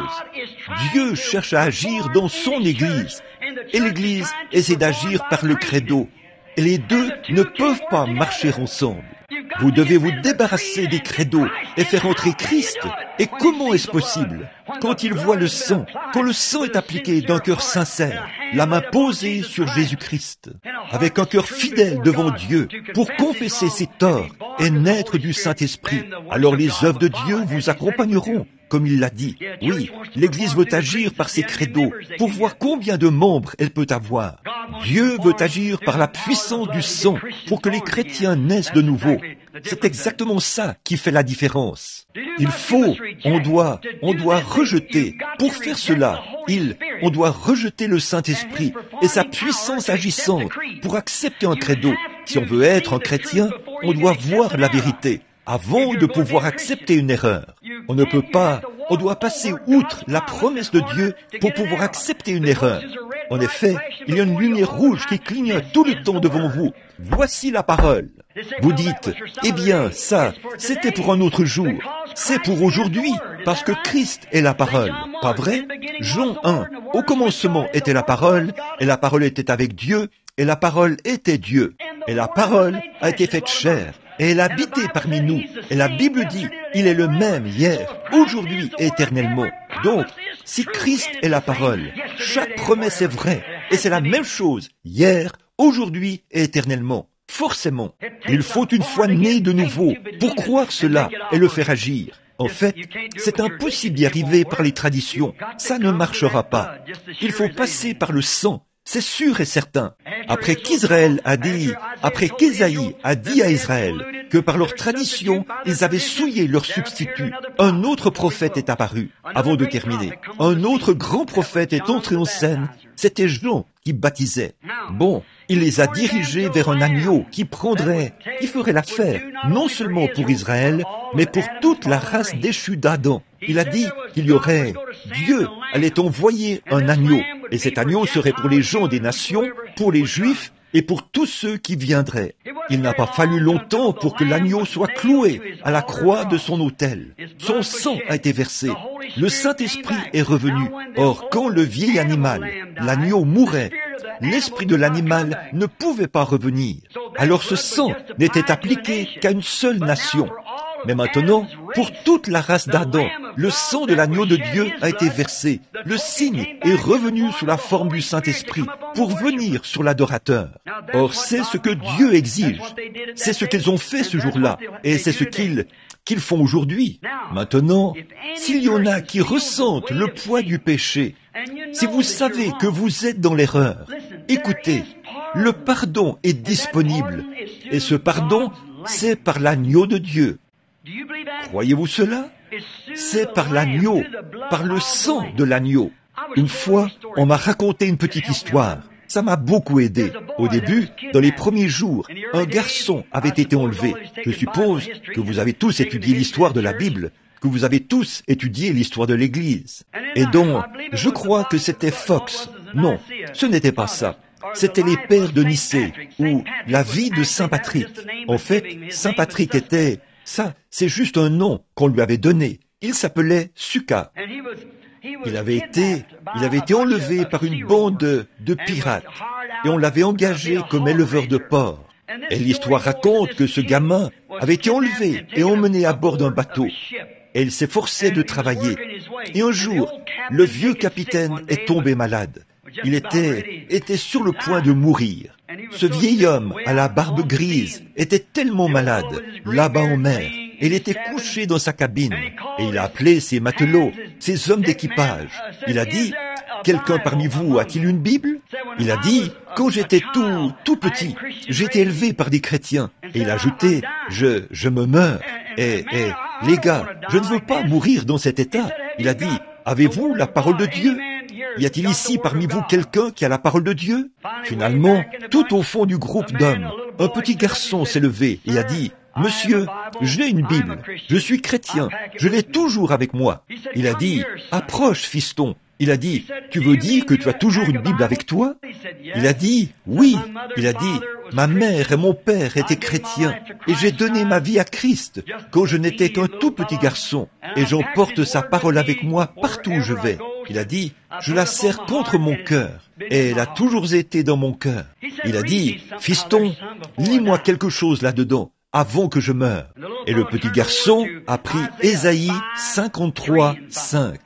Dieu cherche à agir dans son Église, et l'Église essaie d'agir par le credo. Et les deux ne peuvent pas marcher ensemble. Vous devez vous débarrasser des credos et faire entrer Christ. Et comment est-ce possible? Quand il voit le sang, quand le sang est appliqué d'un cœur sincère, la main posée sur Jésus-Christ, avec un cœur fidèle devant Dieu, pour confesser ses torts et naître du Saint-Esprit, alors les œuvres de Dieu vous accompagneront, comme il l'a dit. Oui, l'Église veut agir par ses credos pour voir combien de membres elle peut avoir. Dieu veut agir par la puissance du sang pour que les chrétiens naissent de nouveau. C'est exactement ça qui fait la différence. On doit rejeter, pour faire cela, on doit rejeter le Saint-Esprit et sa puissance agissante pour accepter un credo. Si on veut être un chrétien, on doit voir la vérité avant de pouvoir accepter une erreur. On doit passer outre la promesse de Dieu pour pouvoir accepter une erreur. En effet, il y a une lumière rouge qui clignote tout le temps devant vous. Voici la parole. Vous dites, eh bien, ça, c'était pour un autre jour. C'est pour aujourd'hui, parce que Christ est la parole. Pas vrai? Jean 1. Au commencement était la parole, et la parole était avec Dieu, et la parole était Dieu. Et la parole a été faite chair, et elle a habité parmi nous. Et la Bible dit, il est le même hier, aujourd'hui et éternellement. Donc, si Christ est la parole, chaque promesse est vraie, et c'est la même chose, hier, aujourd'hui et éternellement. Forcément, il faut une foi née de nouveau pour croire cela et le faire agir. En fait, c'est impossible d'y arriver par les traditions. Ça ne marchera pas. Il faut passer par le sang. C'est sûr et certain. Après qu'Ésaïe a dit à Israël que par leur tradition, ils avaient souillé leur substitut, un autre prophète est apparu. Avant de terminer, un autre grand prophète est entré en scène. C'était Jean qui baptisait. Bon, il les a dirigés vers un agneau qui ferait l'affaire, non seulement pour Israël, mais pour toute la race déchue d'Adam. Il a dit Dieu allait envoyer un agneau, et cet agneau serait pour les gens des nations, pour les Juifs, et pour tous ceux qui viendraient. Il n'a pas fallu longtemps pour que l'agneau soit cloué à la croix de son autel. Son sang a été versé. Le Saint-Esprit est revenu. Or, quand le vieil animal, l'agneau, mourait, l'esprit de l'animal ne pouvait pas revenir. Alors ce sang n'était appliqué qu'à une seule nation. Mais maintenant, pour toute la race d'Adam, le sang de l'agneau de Dieu a été versé. Le signe est revenu sous la forme du Saint-Esprit pour venir sur l'adorateur. Or, c'est ce que Dieu exige. C'est ce qu'ils ont fait ce jour-là. Et c'est ce qu'ils font aujourd'hui. Maintenant, s'il y en a qui ressentent le poids du péché, si vous savez que vous êtes dans l'erreur, écoutez, le pardon est disponible. Et ce pardon, c'est par l'agneau de Dieu. Croyez-vous cela? C'est par l'agneau, par le sang de l'agneau. Une fois, on m'a raconté une petite histoire. Ça m'a beaucoup aidé. Au début, dans les premiers jours, un garçon avait été enlevé. Je suppose que vous avez tous étudié l'histoire de la Bible, que vous avez tous étudié l'histoire de l'Église. Et donc, je crois que c'était Fox. Non, ce n'était pas ça. C'était les pères de Nicée, ou la vie de Saint Patrick. En fait, Saint Patrick était... Ça, c'est juste un nom qu'on lui avait donné. Il s'appelait Suka. Il avait été enlevé par une bande de pirates et on l'avait engagé comme éleveur de porcs. Et l'histoire raconte que ce gamin avait été enlevé et emmené à bord d'un bateau. Et il s'efforçait de travailler. Et un jour, le vieux capitaine est tombé malade. Il était sur le point de mourir. Ce vieil homme à la barbe grise était tellement malade, là-bas en mer. Il était couché dans sa cabine et il a appelé ses matelots, ses hommes d'équipage. Il a dit, « Quelqu'un parmi vous a-t-il une Bible ?» Il a dit, « Quand j'étais tout petit, j'ai été élevé par des chrétiens. » Et il a ajouté, « Je me meurs. Et les gars, je ne veux pas mourir dans cet état. » Il a dit, « Avez-vous la parole de Dieu ? Y a-t-il ici parmi vous quelqu'un qui a la parole de Dieu ?» Finalement, tout au fond du groupe d'hommes, un petit garçon s'est levé et a dit, « Monsieur, j'ai une Bible, je suis chrétien, je l'ai toujours avec moi. » Il a dit, « Approche, fiston. » Il a dit, « Tu veux dire que tu as toujours une Bible avec toi ?» Il a dit, « Oui. » Il a dit, « Ma mère et mon père étaient chrétiens et j'ai donné ma vie à Christ quand je n'étais qu'un tout petit garçon et j'emporte sa parole avec moi partout où je vais. » Il a dit, « Je la serre contre mon cœur et elle a toujours été dans mon cœur. » Il a dit, « Fiston, lis-moi quelque chose là-dedans avant que je meure. » Et le petit garçon a pris Ésaïe 53, 5.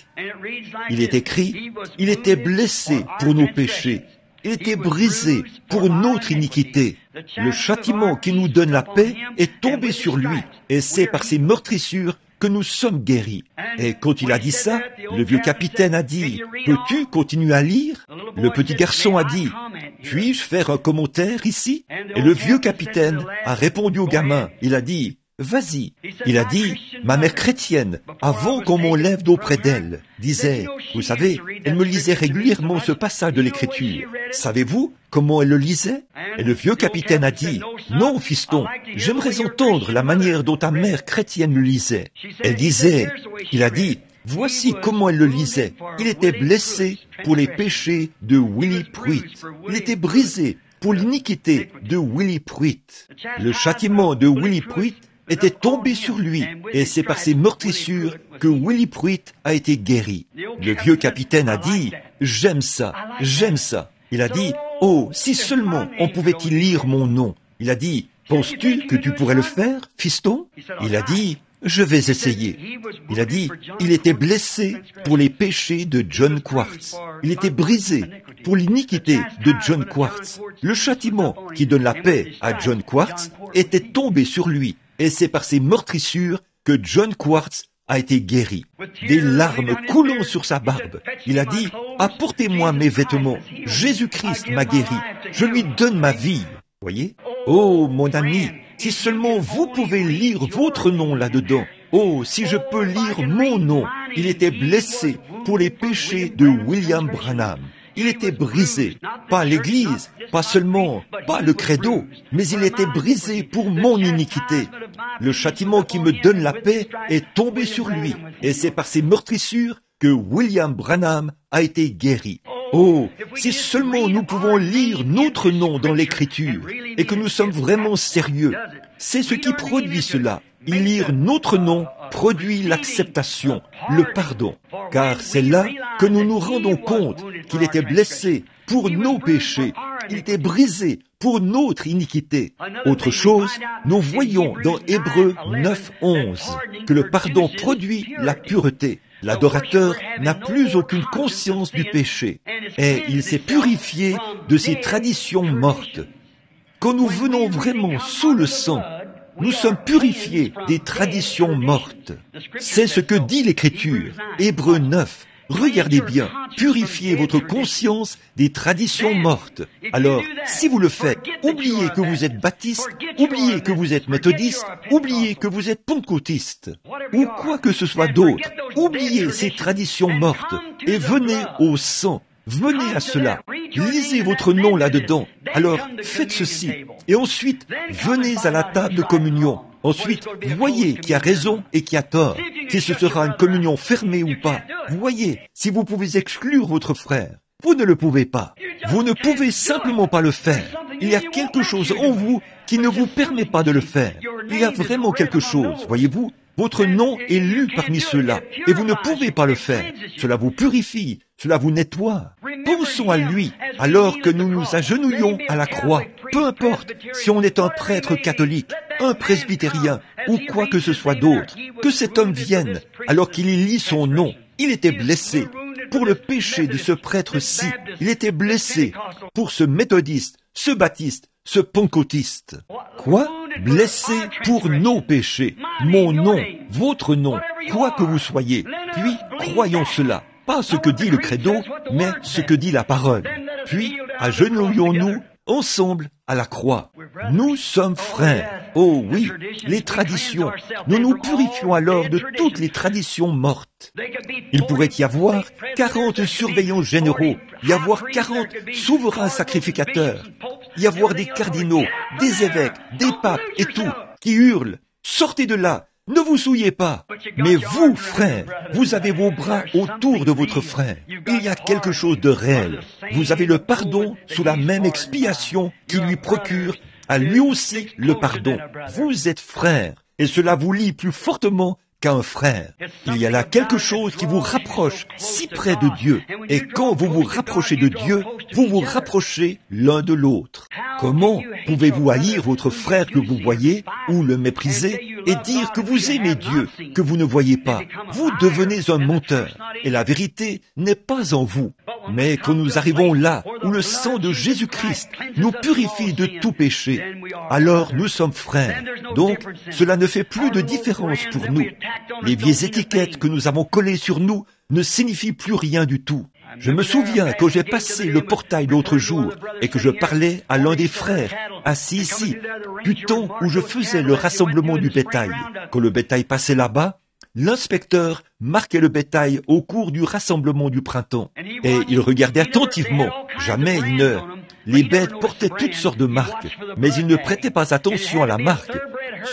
Il est écrit, « Il était blessé pour nos péchés, il était brisé pour notre iniquité. Le châtiment qui nous donne la paix est tombé sur lui, et c'est par ses meurtrissures que nous sommes guéris. » Et quand il a dit ça, le vieux capitaine a dit, « Peux-tu continuer à lire ?» Le petit garçon a dit, « Puis-je faire un commentaire ici ?» Et le vieux capitaine a répondu au gamin, il a dit, « Vas-y. » Il a dit, « Ma mère chrétienne, avant qu'on m'enlève d'auprès d'elle, disait, vous savez, elle me lisait régulièrement ce passage de l'Écriture. Savez-vous comment elle le lisait ?» Et le vieux capitaine a dit, « Non, fiston, j'aimerais entendre la manière dont ta mère chrétienne le lisait. » Elle disait, il a dit, « Voici comment elle le lisait. Il était blessé pour les péchés de Willie Pruitt. Il était brisé pour l'iniquité de Willie Pruitt. Le châtiment de Willie Pruitt était tombé sur lui, et c'est par ses meurtrissures que Willie Pruitt a été guéri. » Le vieux capitaine a dit, « J'aime ça, j'aime ça. » Il a dit, « Oh, si seulement on pouvait y lire mon nom. » Il a dit, « Penses-tu que tu pourrais le faire, fiston ?» Il a dit, « Je vais essayer. » Il a dit, « Il était blessé pour les péchés de John Quartz. Il était brisé pour l'iniquité de John Quartz. Le châtiment qui donne la paix à John Quartz était tombé sur lui. Et c'est par ses meurtrissures que John Quartz a été guéri. » Des larmes coulant sur sa barbe, il a dit, « Apportez-moi mes vêtements. Jésus-Christ m'a guéri. Je lui donne ma vie. » Voyez? Oh, mon ami, si seulement vous pouvez lire votre nom là-dedans. Oh, si je peux lire mon nom. Il était blessé pour les péchés de William Branham. Il était brisé, pas l'Église, pas seulement, pas le credo, mais il était brisé pour mon iniquité. Le châtiment qui me donne la paix est tombé sur lui, et c'est par ses meurtrissures que William Branham a été guéri. Oh, si seulement nous pouvons lire notre nom dans l'Écriture, et que nous sommes vraiment sérieux, c'est ce qui produit cela. Y lire notre nom produit l'acceptation, le pardon, car c'est là que nous nous rendons compte qu'il était blessé pour nos péchés, il était brisé pour notre iniquité. Autre chose, nous voyons dans Hébreux 9:11 que le pardon produit la pureté. L'adorateur n'a plus aucune conscience du péché et il s'est purifié de ses traditions mortes. Quand nous venons vraiment sous le sang, nous sommes purifiés des traditions mortes. C'est ce que dit l'Écriture, Hébreux 9. Regardez bien, purifiez votre conscience des traditions mortes. Alors, si vous le faites, oubliez que vous êtes baptiste, oubliez que vous êtes méthodiste, oubliez que vous êtes pentecôtiste, ou quoi que ce soit d'autre. Oubliez ces traditions mortes et venez au sang. Venez à cela. Lisez votre nom là-dedans. Alors, faites ceci. Et ensuite, venez à la table de communion. Ensuite, voyez qui a raison et qui a tort. Si ce sera une communion fermée ou pas. Voyez si vous pouvez exclure votre frère. Vous ne le pouvez pas. Vous ne pouvez simplement pas le faire. Il y a quelque chose en vous qui ne vous permet pas de le faire. Il y a vraiment quelque chose, voyez-vous. Votre nom est lu parmi ceux-là, et vous ne pouvez pas le faire. Cela vous purifie, cela vous nettoie. Pensons à lui, alors que nous nous agenouillons à la croix. Peu importe si on est un prêtre catholique, un presbytérien, ou quoi que ce soit d'autre, que cet homme vienne, alors qu'il y lit son nom. Il était blessé pour le péché de ce prêtre-ci. Il était blessé pour ce méthodiste, ce baptiste, ce pentecôtiste. Quoi? Blessé pour nos péchés. Mon nom, votre nom, quoi que vous soyez. Puis, croyons cela. Pas ce que dit le credo, mais ce que dit la parole. Puis, agenouillons-nous ensemble à la croix. Nous sommes frères. Oh oui, les traditions. Nous nous purifions alors de toutes les traditions mortes. Il pourrait y avoir 40 surveillants généraux, y avoir 40 souverains sacrificateurs, y avoir des cardinaux, des évêques, des papes et tout, qui hurlent « Sortez de là ! Ne vous souillez pas !» Mais vous, frères, vous avez vos bras autour de votre frère. Il y a quelque chose de réel. Vous avez le pardon sous la même expiation qui lui procure à lui aussi le pardon. Vous êtes frères, et cela vous lie plus fortement qu'un frère. Il y a là quelque chose qui vous rapproche si près de Dieu. Et quand vous vous rapprochez de Dieu, vous vous rapprochez l'un de l'autre. Comment pouvez-vous haïr votre frère que vous voyez ou le mépriser et dire que vous aimez Dieu que vous ne voyez pas? Vous devenez un menteur et la vérité n'est pas en vous. Mais quand nous arrivons là où le sang de Jésus-Christ nous purifie de tout péché, alors nous sommes frères. Donc, cela ne fait plus de différence pour nous. Les vieilles étiquettes que nous avons collées sur nous ne signifient plus rien du tout. Je me souviens quand j'ai passé le portail l'autre jour et que je parlais à l'un des frères assis ici, du temps où je faisais le rassemblement du bétail. Quand le bétail passait là-bas, l'inspecteur marquait le bétail au cours du rassemblement du printemps. Et il regardait attentivement, jamais une heure. Les bêtes portaient toutes sortes de marques, mais il ne prêtait pas attention à la marque.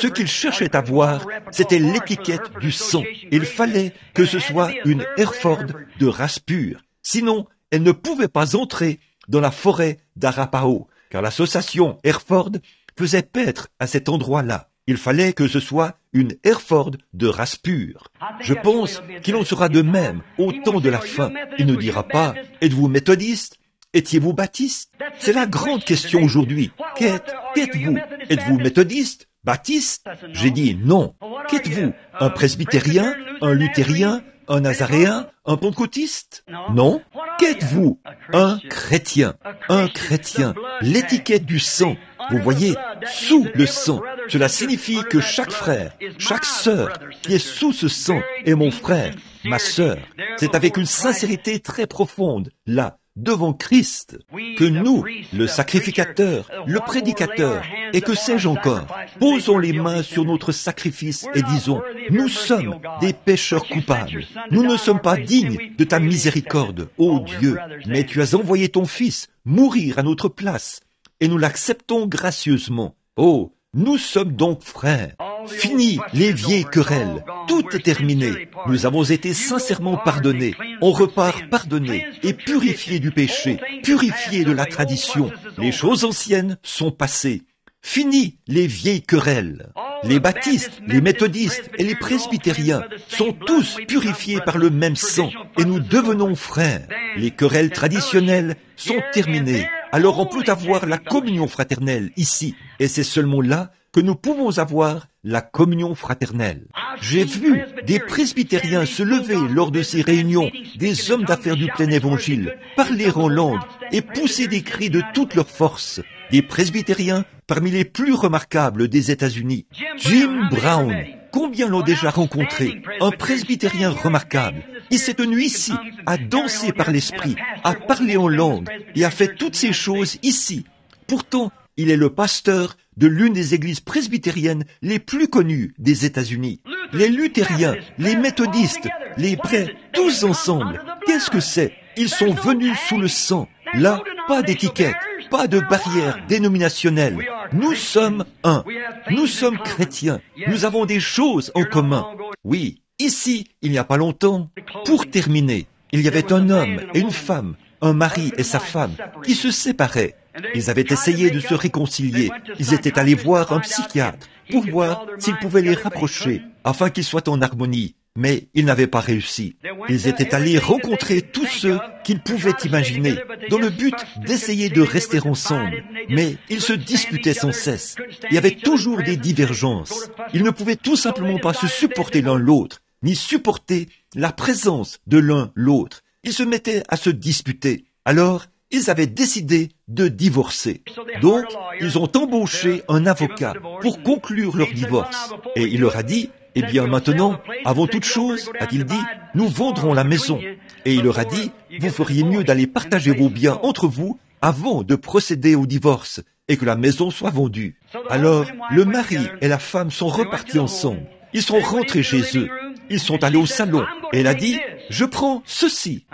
Ce qu'il cherchait à voir, c'était l'étiquette du sang. Il fallait que ce soit une Hereford de race pure. Sinon, elle ne pouvait pas entrer dans la forêt d'Arapaho, car l'association Hereford faisait paître à cet endroit-là. Il fallait que ce soit une Hereford de race pure. Je pense qu'il en sera de même au temps de la fin. Il ne dira pas « Êtes-vous méthodiste ? Étiez-vous baptiste ?» C'est la grande question aujourd'hui. Qu'êtes-vous ? Êtes-vous méthodiste ? Baptiste ? J'ai dit non. Qu'êtes-vous ? Un presbytérien ? Un luthérien ? Un nazaréen? Un pentecôtiste? Non. Qu'êtes-vous? Un chrétien. Un chrétien. L'étiquette du sang. Vous voyez, sous le sang. Cela signifie que chaque frère, chaque sœur qui est sous ce sang est mon frère, ma sœur. C'est avec une sincérité très profonde, là, devant Christ, que nous, le sacrificateur, le prédicateur, et que sais-je encore, posons les mains sur notre sacrifice et disons, nous sommes des pécheurs coupables. Nous ne sommes pas dignes de ta miséricorde, ô Dieu, mais tu as envoyé ton Fils mourir à notre place, et nous l'acceptons gracieusement. Oh, nous sommes donc frères. Fini les vieilles querelles. Tout est terminé. Nous avons été sincèrement pardonnés. On repart pardonnés et purifiés du péché, purifiés de la tradition. Les choses anciennes sont passées. Fini les vieilles querelles. Les baptistes, les méthodistes et les presbytériens sont tous purifiés par le même sang et nous devenons frères. Les querelles traditionnelles sont terminées. alors on peut avoir la communion fraternelle ici. Et c'est seulement là que nous pouvons avoir la communion fraternelle. J'ai vu des presbytériens se lever lors de ces réunions, des hommes d'affaires du plein évangile, parler en langue et pousser des cris de toute leur force. Des presbytériens parmi les plus remarquables des États-Unis. Jim Brown, combien l'ont déjà rencontré? Un presbytérien remarquable. Il s'est tenu ici, à danser par l'esprit, à parler en langue et a fait toutes ces choses ici. Pourtant, il est le pasteur de l'une des églises presbytériennes les plus connues des États-Unis. Les luthériens, les méthodistes, les vrais, tous ensemble. Qu'est-ce que c'est? Ils sont venus sous le sang. Là, pas d'étiquette, pas de barrière dénominationnelle. Nous sommes un. Nous sommes chrétiens. Nous avons des choses en commun. Oui, ici, il n'y a pas longtemps. Pour terminer, il y avait un homme et une femme, un mari et sa femme, qui se séparaient. Ils avaient essayé de se réconcilier. Ils étaient allés voir un psychiatre pour voir s'ils pouvaient les rapprocher afin qu'ils soient en harmonie. Mais ils n'avaient pas réussi. Ils étaient allés rencontrer tous ceux qu'ils pouvaient imaginer, dans le but d'essayer de rester ensemble. Mais ils se disputaient sans cesse. Il y avait toujours des divergences. Ils ne pouvaient tout simplement pas se supporter l'un l'autre, ni supporter la présence de l'un l'autre. Ils se mettaient à se disputer. Alors, ils avaient décidé de divorcer. Donc, ils ont embauché un avocat pour conclure leur divorce. Et il leur a dit, « Eh bien maintenant, avant toute chose, a-t-il dit, nous vendrons la maison. » Et il leur a dit, « Vous feriez mieux d'aller partager vos biens entre vous avant de procéder au divorce et que la maison soit vendue. » Alors, le mari et la femme sont repartis ensemble. Ils sont rentrés chez eux. Ils sont allés au salon. Et elle a dit, « Je prends ceci. »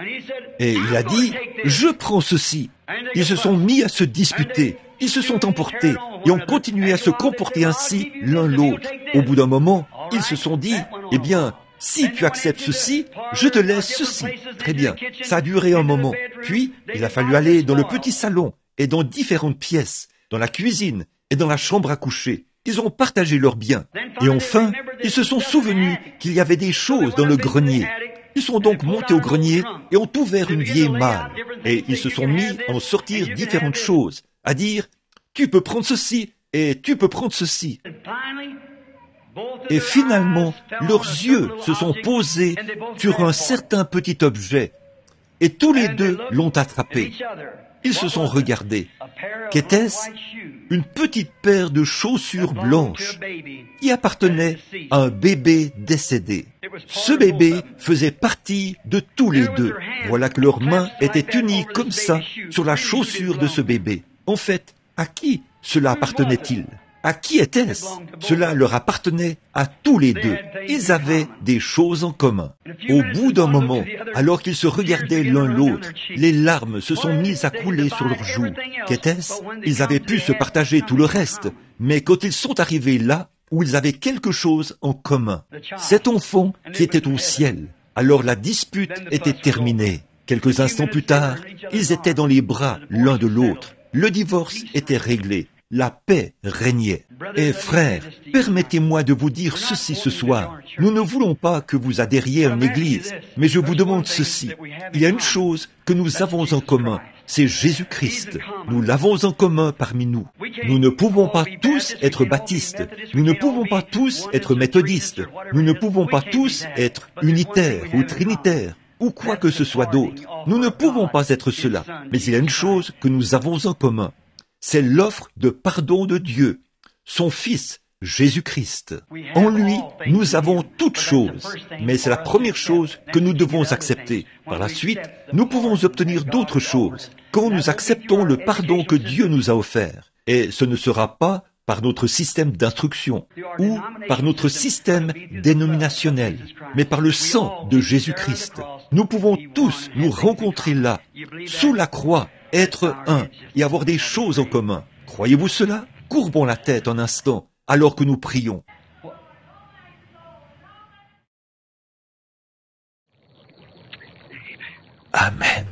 Et il a dit, « Je prends ceci. » Ils se sont mis à se disputer. Ils se sont emportés et ont continué à se comporter ainsi l'un l'autre. Au bout d'un moment, ils se sont dit, « Eh bien, si tu acceptes ceci, je te laisse ceci. » Très bien, ça a duré un moment. Puis, il a fallu aller dans le petit salon et dans différentes pièces, dans la cuisine et dans la chambre à coucher. Ils ont partagé leurs biens. Et enfin, ils se sont souvenus qu'il y avait des choses dans le grenier. Ils sont donc montés au grenier et ont ouvert une vieille malle. Et ils se sont mis à en sortir différentes choses, à dire, « Tu peux prendre ceci et tu peux prendre ceci. » Et finalement, leurs yeux se sont posés sur un certain petit objet. Et tous les deux l'ont attrapé. Ils se sont regardés. Qu'était-ce? Une petite paire de chaussures blanches qui appartenait à un bébé décédé. Ce bébé faisait partie de tous les deux. Voilà que leurs mains étaient unies comme ça sur la chaussure de ce bébé. En fait, à qui cela appartenait-il? À qui était-ce? Cela leur appartenait à tous les deux. Ils avaient des choses en commun. Au bout d'un moment, alors qu'ils se regardaient l'un l'autre, les larmes se sont mises à couler sur leurs joues. Qu'était-ce? Ils avaient pu se partager tout le reste, mais quand ils sont arrivés là, où ils avaient quelque chose en commun, cet enfant qui était au ciel, alors la dispute était terminée. Quelques instants plus tard, ils étaient dans les bras l'un de l'autre. Le divorce était réglé. La paix régnait. Et frères, permettez-moi de vous dire ceci ce soir. Nous ne voulons pas que vous adhériez à une église, mais je vous demande ceci. Il y a une chose que nous avons en commun, c'est Jésus-Christ. Nous l'avons en commun parmi nous. Nous ne pouvons pas tous être baptistes. Nous ne pouvons pas tous être méthodistes. Nous ne pouvons pas tous être unitaires ou trinitaires ou quoi que ce soit d'autre. Nous ne pouvons pas être cela. Mais il y a une chose que nous avons en commun. C'est l'offre de pardon de Dieu, son Fils, Jésus-Christ. En lui, nous avons toutes choses, mais c'est la première chose que nous devons accepter. Par la suite, nous pouvons obtenir d'autres choses quand nous acceptons le pardon que Dieu nous a offert. Et ce ne sera pas par notre système d'instruction ou par notre système dénominationnel, mais par le sang de Jésus-Christ. Nous pouvons tous nous rencontrer là, sous la croix, être un et avoir des choses en commun. Croyez-vous cela? Courbons la tête un instant alors que nous prions. Amen.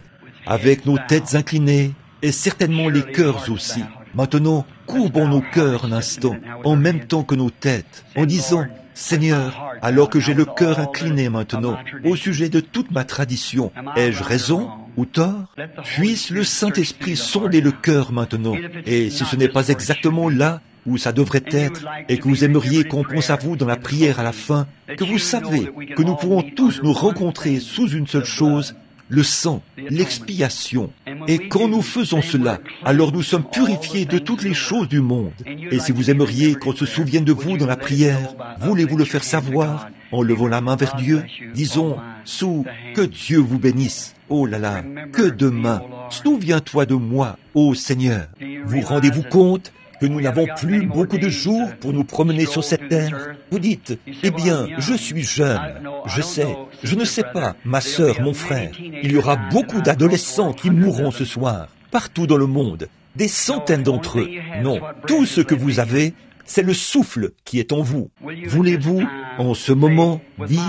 Avec nos têtes inclinées et certainement les cœurs aussi. Maintenant, courbons nos cœurs un instant, en même temps que nos têtes, en disant, « Seigneur, alors que j'ai le cœur incliné maintenant, au sujet de toute ma tradition, ai-je raison ou tort? Puisse le Saint-Esprit sonder le cœur maintenant. Et si ce n'est pas exactement là où ça devrait être, et que vous aimeriez qu'on pense à vous dans la prière à la fin, que vous savez que nous pouvons tous nous rencontrer sous une seule chose, le sang, l'expiation. Et quand nous faisons cela, alors nous sommes purifiés de toutes les choses du monde. Et si vous aimeriez qu'on se souvienne de vous dans la prière, voulez-vous le faire savoir en levant la main vers Dieu? Disons, Sous, que Dieu vous bénisse. Oh là là, que demain, souviens-toi de moi, ô Seigneur. Vous rendez-vous compte que nous n'avons plus beaucoup de jours pour nous promener sur cette terre? Vous dites, eh bien, je suis jeune, je ne sais pas, ma sœur, mon frère, il y aura beaucoup d'adolescents qui mourront ce soir, partout dans le monde, des centaines d'entre eux. Non, tout ce que vous avez, c'est le souffle qui est en vous. Voulez-vous, en ce moment, dire,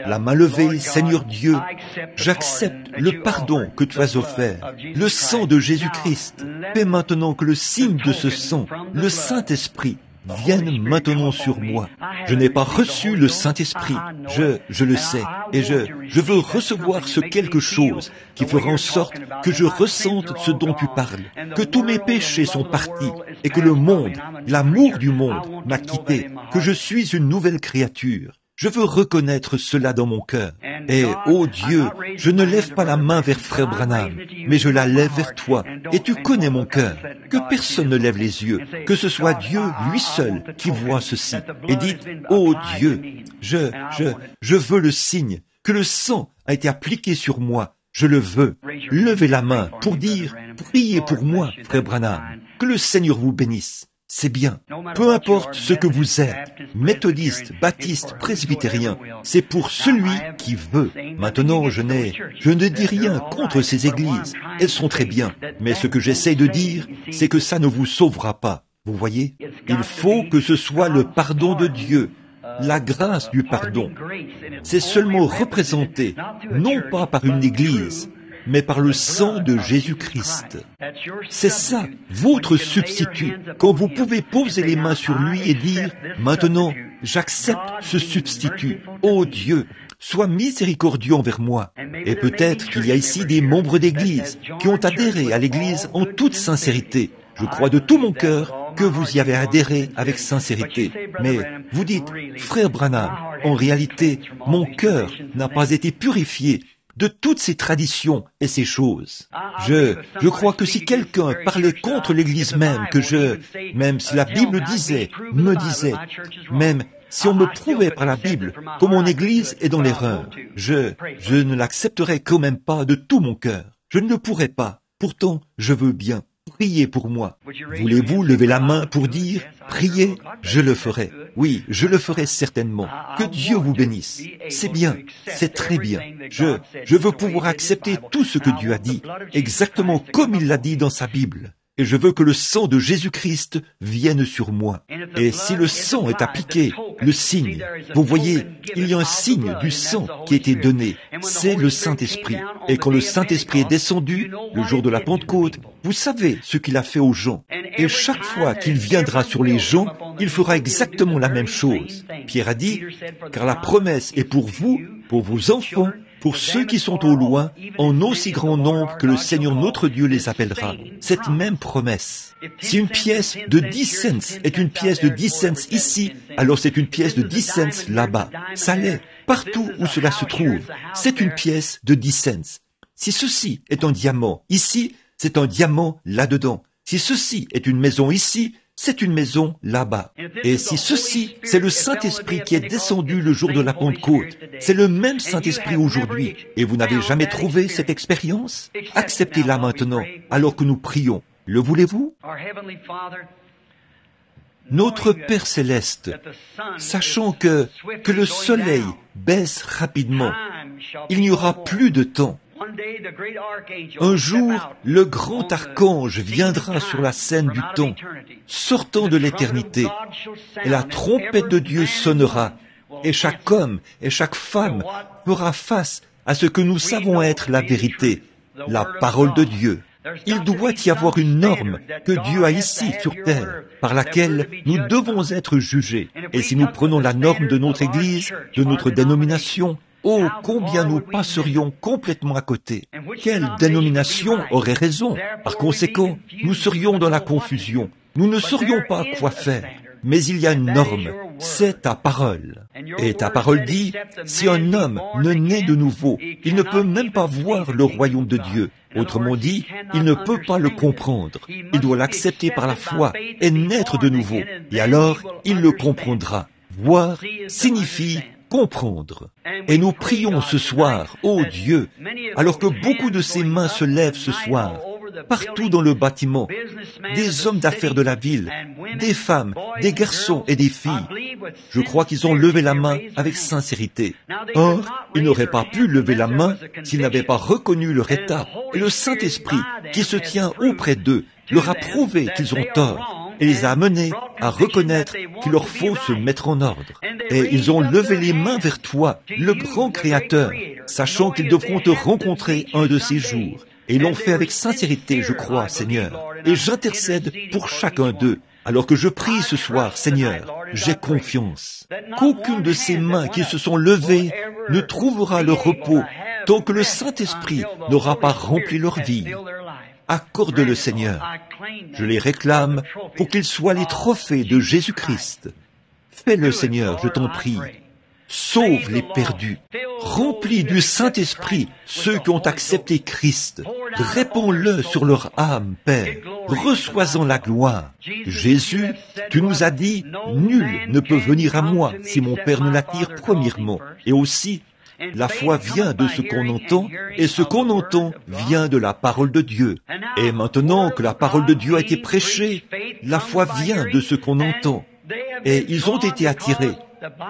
la main levée, Seigneur Dieu, j'accepte le pardon que tu as offert, le sang de Jésus-Christ. Fais maintenant que le signe de ce sang, le Saint-Esprit, vienne maintenant sur moi. Je n'ai pas reçu le Saint-Esprit, je le sais, et je veux recevoir ce quelque chose qui fera en sorte que je ressente ce dont tu parles, que tous mes péchés sont partis, et que le monde, l'amour du monde m'a quitté, que je suis une nouvelle créature. Je veux reconnaître cela dans mon cœur. Et, ô Dieu, je ne lève pas la main vers Frère Branham, mais je la lève vers toi, et tu connais mon cœur. Que personne ne lève les yeux, que ce soit Dieu, lui seul, qui voit ceci. Et dites, ô Dieu, je veux le signe, que le sang a été appliqué sur moi. Je le veux. Levez la main pour dire, priez pour moi, Frère Branham. Que le Seigneur vous bénisse. C'est bien. Peu importe ce que vous êtes, méthodiste, baptiste, presbytérien, c'est pour celui qui veut. Maintenant, je ne dis rien contre ces églises. Elles sont très bien. Mais ce que j'essaie de dire, c'est que ça ne vous sauvera pas. Vous voyez? Il faut que ce soit le pardon de Dieu, la grâce du pardon. C'est seulement représenté, non pas par une église, mais par le sang de Jésus-Christ. C'est ça, votre substitut, quand vous pouvez poser les mains sur lui et dire, maintenant, j'accepte ce substitut. Ô Dieu, sois miséricordieux envers moi. Et peut-être qu'il y a ici des membres d'église qui ont adhéré à l'église en toute sincérité. Je crois de tout mon cœur que vous y avez adhéré avec sincérité. Mais vous dites, Frère Branham, en réalité, mon cœur n'a pas été purifié de toutes ces traditions et ces choses. Je crois que si quelqu'un parlait contre l'Église même si la Bible me disait, même si on me prouvait par la Bible que mon Église est dans l'erreur, je ne l'accepterais quand même pas de tout mon cœur. Je ne le pourrais pas. Pourtant, je veux bien. Priez pour moi. Voulez-vous lever la main pour dire, priez, je le ferai. Oui, je le ferai certainement. Que Dieu vous bénisse. C'est bien, c'est très bien. Je veux pouvoir accepter tout ce que Dieu a dit, exactement comme il l'a dit dans sa Bible. Et je veux que le sang de Jésus-Christ vienne sur moi. Et si le sang est appliqué, le signe, vous voyez, il y a un signe du sang qui a été donné, c'est le Saint-Esprit. Et quand le Saint-Esprit est descendu, le jour de la Pentecôte, vous savez ce qu'il a fait aux gens. Et chaque fois qu'il viendra sur les gens, il fera exactement la même chose. Pierre a dit, car la promesse est pour vous, pour vos enfants, pour ceux qui sont au loin, en aussi grand nombre que le Seigneur notre Dieu les appellera. Cette même promesse. Si une pièce de 10 cents est une pièce de 10 cents ici, alors c'est une pièce de 10 cents là-bas. Ça l'est. Partout où cela se trouve, c'est une pièce de 10 cents. Si ceci est un diamant ici, c'est un diamant là-dedans. Si ceci est une maison ici, c'est une maison là-bas. Et si ceci, c'est le Saint-Esprit qui est descendu le jour de la Pentecôte, c'est le même Saint-Esprit aujourd'hui, et vous n'avez jamais trouvé cette expérience? Acceptez-la maintenant, alors que nous prions. Le voulez-vous? Notre Père Céleste, sachant que le soleil baisse rapidement, il n'y aura plus de temps. Un jour, le grand archange viendra sur la scène du temps, sortant de l'éternité, et la trompette de Dieu sonnera, et chaque homme et chaque femme fera face à ce que nous savons être la vérité, la parole de Dieu. Il doit y avoir une norme que Dieu a ici sur terre, par laquelle nous devons être jugés. Et si nous prenons la norme de notre Église, de notre dénomination, Oh, combien nous passerions complètement à côté. Quelle dénomination aurait raison? Par conséquent, nous serions dans la confusion. Nous ne saurions pas quoi faire. Mais il y a une norme, c'est ta parole. Et ta parole dit, si un homme ne naît de nouveau, il ne peut même pas voir le royaume de Dieu. Autrement dit, il ne peut pas le comprendre. Il doit l'accepter par la foi et naître de nouveau. Et alors, il le comprendra. Voir signifie comprendre. Et nous prions ce soir, ô Dieu, alors que beaucoup de ces mains se lèvent ce soir, partout dans le bâtiment, des hommes d'affaires de la ville, des femmes, des garçons et des filles. Je crois qu'ils ont levé la main avec sincérité. Or, ils n'auraient pas pu lever la main s'ils n'avaient pas reconnu leur état. Et le Saint-Esprit, qui se tient auprès d'eux, leur a prouvé qu'ils ont tort et les a amenés à reconnaître qu'il leur faut se mettre en ordre. Et ils ont levé les mains vers toi, le grand Créateur, sachant qu'ils devront te rencontrer un de ces jours. Et ils l'ont fait avec sincérité, je crois, Seigneur. Et j'intercède pour chacun d'eux. Alors que je prie ce soir, Seigneur, j'ai confiance qu'aucune de ces mains qui se sont levées ne trouvera le repos tant que le Saint-Esprit n'aura pas rempli leur vie. Accorde-le, Seigneur. Je les réclame pour qu'ils soient les trophées de Jésus-Christ. Fais-le, Seigneur, je t'en prie. Sauve les perdus. Remplis du Saint-Esprit ceux qui ont accepté Christ. Répands-le sur leur âme, Père. Reçois-en la gloire. Jésus, tu nous as dit, nul ne peut venir à moi si mon Père ne l'attire premièrement. Et aussi, la foi vient de ce qu'on entend, et ce qu'on entend vient de la parole de Dieu. Et maintenant que la parole de Dieu a été prêchée, la foi vient de ce qu'on entend. Et ils ont été attirés,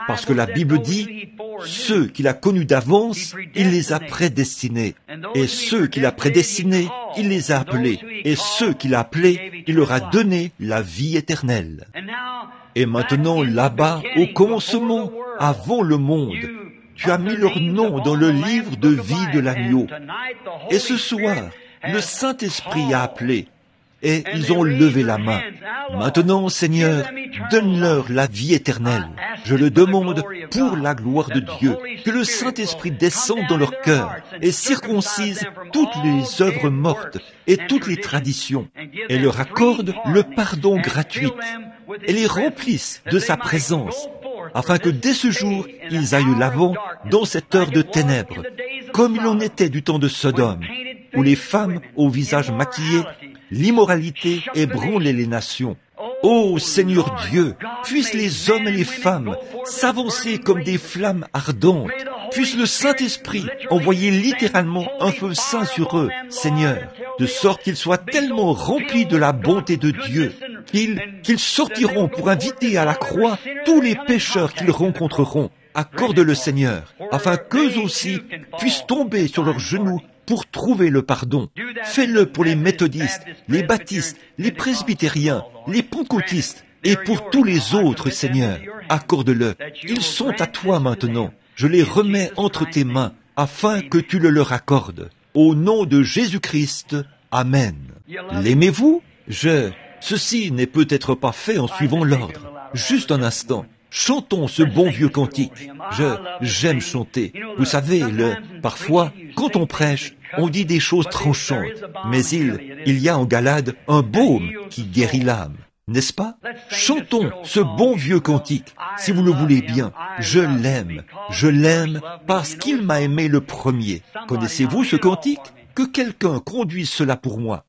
parce que la Bible dit, ceux qu'il a connus d'avance, il les a prédestinés. Et ceux qu'il a prédestinés, il les a appelés. Et ceux qu'il a appelés, il leur a donné la vie éternelle. Et maintenant, là-bas, au commencement, avant le monde, tu as mis leur nom dans le livre de vie de l'agneau. Et ce soir, le Saint-Esprit a appelé, et ils ont levé la main. Maintenant, Seigneur, donne-leur la vie éternelle. Je le demande pour la gloire de Dieu, que le Saint-Esprit descende dans leur cœur et circoncise toutes les œuvres mortes et toutes les traditions, et leur accorde le pardon gratuit, et les remplisse de sa présence, afin que dès ce jour, ils aillent l'avant dans cette heure de ténèbres, comme il en était du temps de Sodome, où les femmes au visage maquillé, l'immoralité ébranlait les nations. Ô Seigneur Dieu, puissent les hommes et les femmes s'avancer comme des flammes ardentes, puisse le Saint-Esprit envoyer littéralement un feu saint sur eux, Seigneur, de sorte qu'ils soient tellement remplis de la bonté de Dieu, qu'ils sortiront pour inviter à la croix tous les pécheurs qu'ils rencontreront. Accorde-le, Seigneur, afin qu'eux aussi puissent tomber sur leurs genoux pour trouver le pardon. Fais-le pour les méthodistes, les baptistes, les presbytériens, les pentecôtistes et pour tous les autres, Seigneur. Accorde-le. Ils sont à toi maintenant. Je les remets entre tes mains afin que tu le leur accordes. Au nom de Jésus-Christ. Amen. L'aimez-vous? Ceci n'est peut-être pas fait en suivant l'ordre. Juste un instant. Chantons ce bon vieux cantique. J'aime chanter. Vous savez, parfois, quand on prêche, on dit des choses tranchantes, mais il y a en Galade un baume qui guérit l'âme, n'est-ce pas? Chantons ce bon vieux cantique, si vous le voulez bien. Je l'aime parce qu'il m'a aimé le premier. Connaissez-vous ce cantique? Que quelqu'un conduise cela pour moi.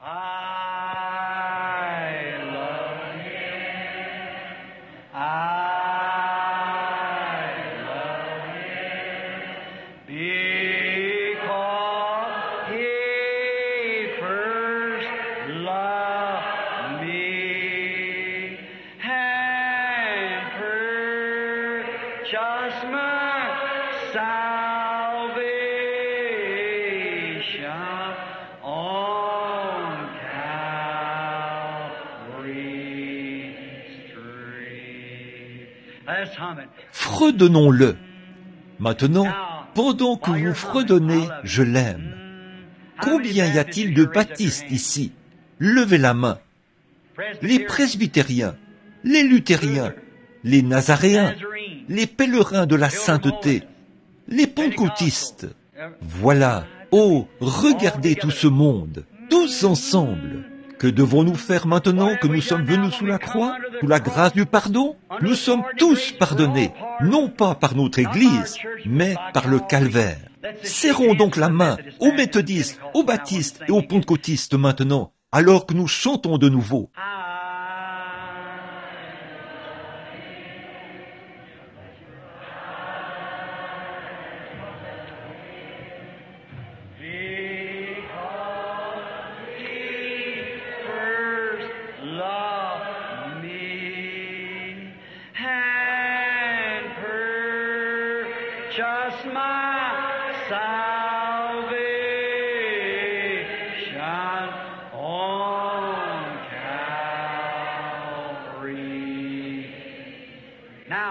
Fredonnons-le. Maintenant, pendant que vous fredonnez, je l'aime. Combien y a-t-il de baptistes ici? Levez la main. Les presbytériens, les luthériens, les nazaréens, les pèlerins de la sainteté, les pentecôtistes. Voilà, oh, regardez tout ce monde, tous ensemble. Que devons-nous faire maintenant que nous sommes venus sous la croix, sous la grâce du pardon? Nous sommes tous pardonnés, non pas par notre Église, mais par le calvaire. Serrons donc la main aux méthodistes, aux baptistes et aux pentecôtistes maintenant, alors que nous chantons de nouveau. Just my salvation on Calvary.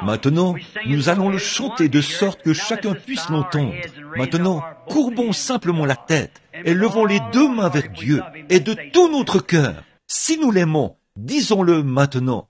Maintenant, nous allons le chanter de sorte que chacun puisse l'entendre. Maintenant, courbons simplement la tête et levons les deux mains vers Dieu et de tout notre cœur. Si nous l'aimons, disons-le maintenant.